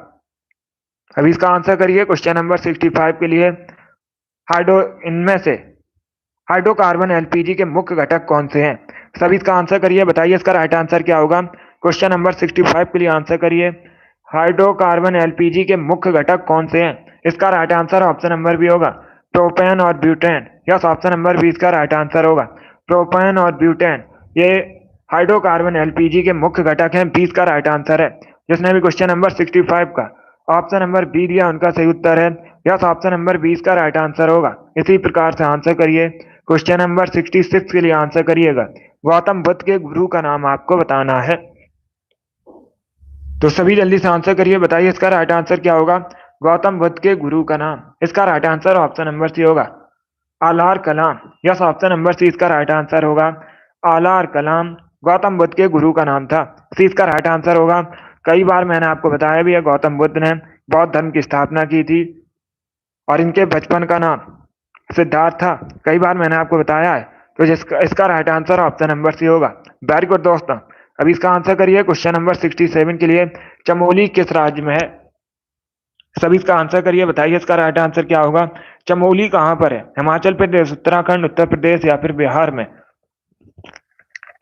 अभी इसका आंसर करिए क्वेश्चन नंबर 65 के लिए। हाइड्रो इनमें से हाइड्रोकार्बन एलपीजी के मुख्य घटक कौन से हैं? सभी इसका आंसर करिए, बताइए इसका राइट आंसर क्या होगा। क्वेश्चन नंबर 65 के लिए आंसर करिए। हाइड्रोकार्बन एलपीजी के मुख्य घटक कौन से हैं? इसका right answer option number B होगा, प्रोपेन और butane. Yes, option number B इसका राइट आंसर होगा, प्रोपेन और ब्यूटेन। ये हाइड्रोकार्बन एलपीजी के मुख्य घटक हैं। 20 का राइट आंसर है। जिसने भी क्वेश्चन नंबर 65 का ऑप्शन नंबर बी दिया उनका सही उत्तर है। यस, ऑप्शन नंबर 20 का राइट आंसर होगा। इसी प्रकार से आंसर करिए। क्वेश्चन नंबर 66 के लिए आंसर करिएगा। गौतम बुद्ध के गुरु का नाम आपको बताना है। तो सभी जल्दी से आंसर करिए, बताइए इसका राइट आंसर क्या होगा। गौतम बुद्ध के गुरु का नाम, इसका right answer option number C होगा, आलार Kalam. Yes, option number C इसका राइट आंसर होगा, आलार कलाम गौतम बुद्ध के गुरु का नाम था। सी इसका राइट आंसर होगा। कई बार मैंने आपको बताया भी है, गौतम बुद्ध ने बौद्ध धर्म की स्थापना की थी और इनके बचपन का नाम सिद्धार्थ था। कई बार मैंने आपको बताया है। तो जिसका इसका right answer option number C होगा। वेरी गुड दोस्तों। अभी इसका आंसर करिए क्वेश्चन नंबर 67 के लिए। चमोली किस राज्य में है? सभी इसका आंसर करिए, बताइए इसका राइट आंसर क्या होगा। चमोली कहां पर है? हिमाचल प्रदेश, उत्तराखंड, उत्तर प्रदेश या फिर बिहार में?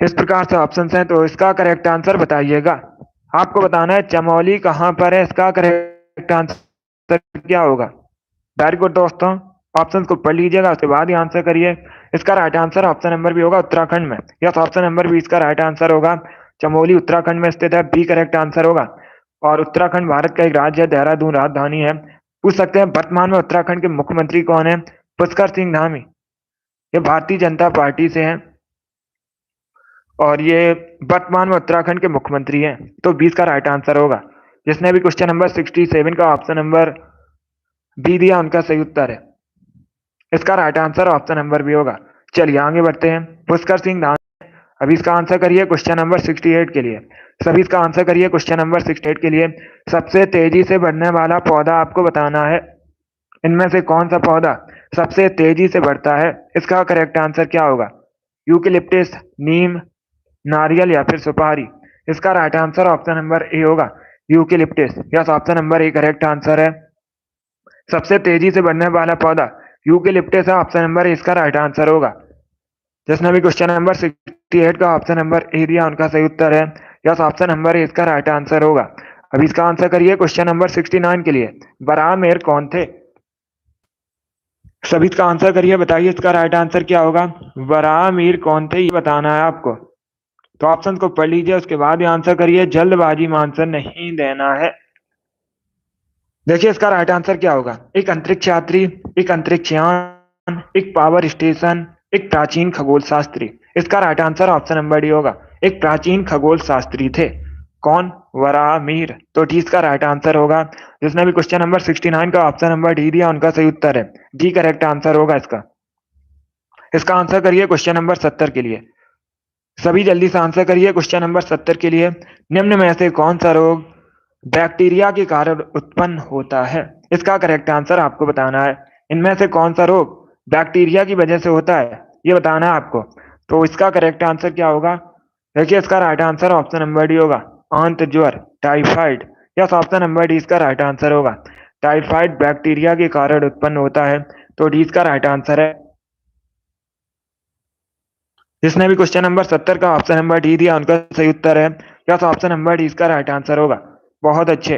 इस प्रकार से ऑप्शन हैं, तो इसका करेक्ट आंसर बताइएगा। आपको बताना है चमोली कहां पर है, इसका करेक्ट आंसर क्या होगा। वेरी गुड दोस्तों। ऑप्शन को पढ़ लीजिएगा, उसके बाद ही आंसर करिए। इसका right answer option number B होगा, उत्तराखंड में। यस, ऑप्शन नंबर बी इसका राइट आंसर होगा। चमोली उत्तराखंड में स्थित है, बी करेक्ट आंसर होगा। और उत्तराखंड भारत का एक राज्य है, देहरादून राजधानी है। पूछ सकते हैं वर्तमान में उत्तराखंड के मुख्यमंत्री कौन है? पुष्कर सिंह धामी। ये भारतीय जनता पार्टी से हैं और ये वर्तमान में उत्तराखंड के मुख्यमंत्री हैं। तो 20 का राइट आंसर होगा। जिसने भी क्वेश्चन नंबर 67 का ऑप्शन नंबर बी दिया उनका सही उत्तर है। इसका right answer option number B होगा। चलिए आगे बढ़ते हैं। पुष्कर सिंह धामी। अभी इसका आंसर करिए क्वेश्चन नंबर 68 के लिए। सभी इसका आंसर करिए क्वेश्चन नंबर 68 के लिए। सबसे तेजी से बढ़ने वाला पौधा आपको बताना है। इनमें से कौन सा पौधा सबसे तेजी से बढ़ता है? इसका करेक्ट आंसर क्या होगा। यूकेलिप्टिस, नीम, नारियल या फिर सुपारी? इसका right answer option number A होगा, eucalyptus. Yes, option number A correct answer है। सबसे तेजी से बढ़ने वाला पौधा यूकेलिप्टिस है, ऑप्शन नंबर ए इसका राइट आंसर होगा। जिसने भी क्वेश्चन नंबर 68 का ऑप्शन नंबर ए दिया उनका सही उत्तर है। यस, ऑप्शन नंबर ए इसका राइट आंसर होगा। अभी इसका आंसर करिए क्वेश्चन नंबर 69 के लिए। बराहमीर कौन थे? सभी इसका आंसर करिए, बताइए इसका राइट आंसर क्या होगा। बराहमीर कौन थे ये बताना है आपको। तो ऑप्शन को पढ़ लीजिए, उसके बाद ही आंसर करिए, जल्दबाजी में आंसर नहीं देना है। देखिए इसका राइट आंसर क्या होगा। एक अंतरिक्ष यात्री, एक अंतरिक्ष यान, एक पावर स्टेशन, एक प्राचीन खगोल शास्त्री? इसका right answer option number D होगा, एक प्राचीन खगोल शास्त्री थे। कौन? वराहमीर। तो डी इसका राइट आंसर होगा। जिसने भी क्वेश्चन नंबर 69 का ऑप्शन नंबर डी दिया उनका सही उत्तर है। डी करेक्ट आंसर होगा इसका। इसका आंसर करिए क्वेश्चन नंबर 70 के लिए। सभी जल्दी से आंसर करिए क्वेश्चन नंबर 70 के लिए। निम्न में से कौन सा रोग बैक्टीरिया के कारण उत्पन्न होता है? इसका करेक्ट आंसर आपको बताना है। इनमें से कौन सा रोग बैक्टीरिया की वजह से होता है ये बताना है आपको। तो इसका करेक्ट आंसर क्या होगा। देखिए इसका right answer option number D होगा, आंत ज्वर, typhoid. Yes, option number D इसका राइट आंसर होगा। टाइफाइड बैक्टीरिया के कारण उत्पन्न होता है। तो डी इसका राइट आंसर है। जिसने भी क्वेश्चन नंबर 70 का ऑप्शन नंबर डी दिया उनका सही उत्तर है। यस, ऑप्शन नंबर डी इसका राइट आंसर होगा। बहुत अच्छे।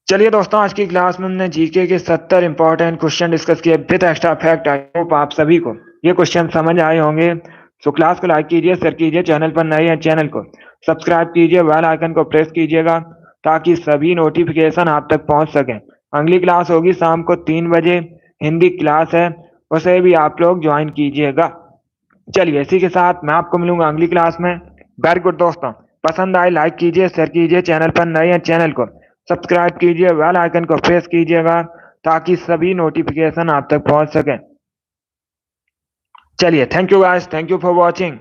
चलिए दोस्तों, आज की क्लास में हमने जीके के 70 इंपॉर्टेंट क्वेश्चन डिस्कस किए with extra fact. I hope आप सभी को ये क्वेश्चन समझ आए होंगे। सो क्लास को लाइक कीजिए, शेयर कीजिए, चैनल पर नए हैं चैनल को सब्सक्राइब कीजिए, बेल आइकन को प्रेस कीजिएगा ताकि सभी नोटिफिकेशन आप तक पहुंच सकें। अगली क्लास होगी शाम को 3 बजे, हिंदी क्लास है, उसे भी आप लोग ज्वाइन कीजिएगा। चलिए इसी के साथ मैं आपको मिलूंगा अगली क्लास में। वेरी गुड दोस्तों, पसंद आए लाइक कीजिए, शेयर कीजिए, चैनल पर नए हैं चैनल को सब्सक्राइब कीजिए, बेल आइकन को प्रेस कीजिएगा ताकि सभी नोटिफिकेशन आप तक पहुंच सके। चलिए, thank you guys, thank you for watching.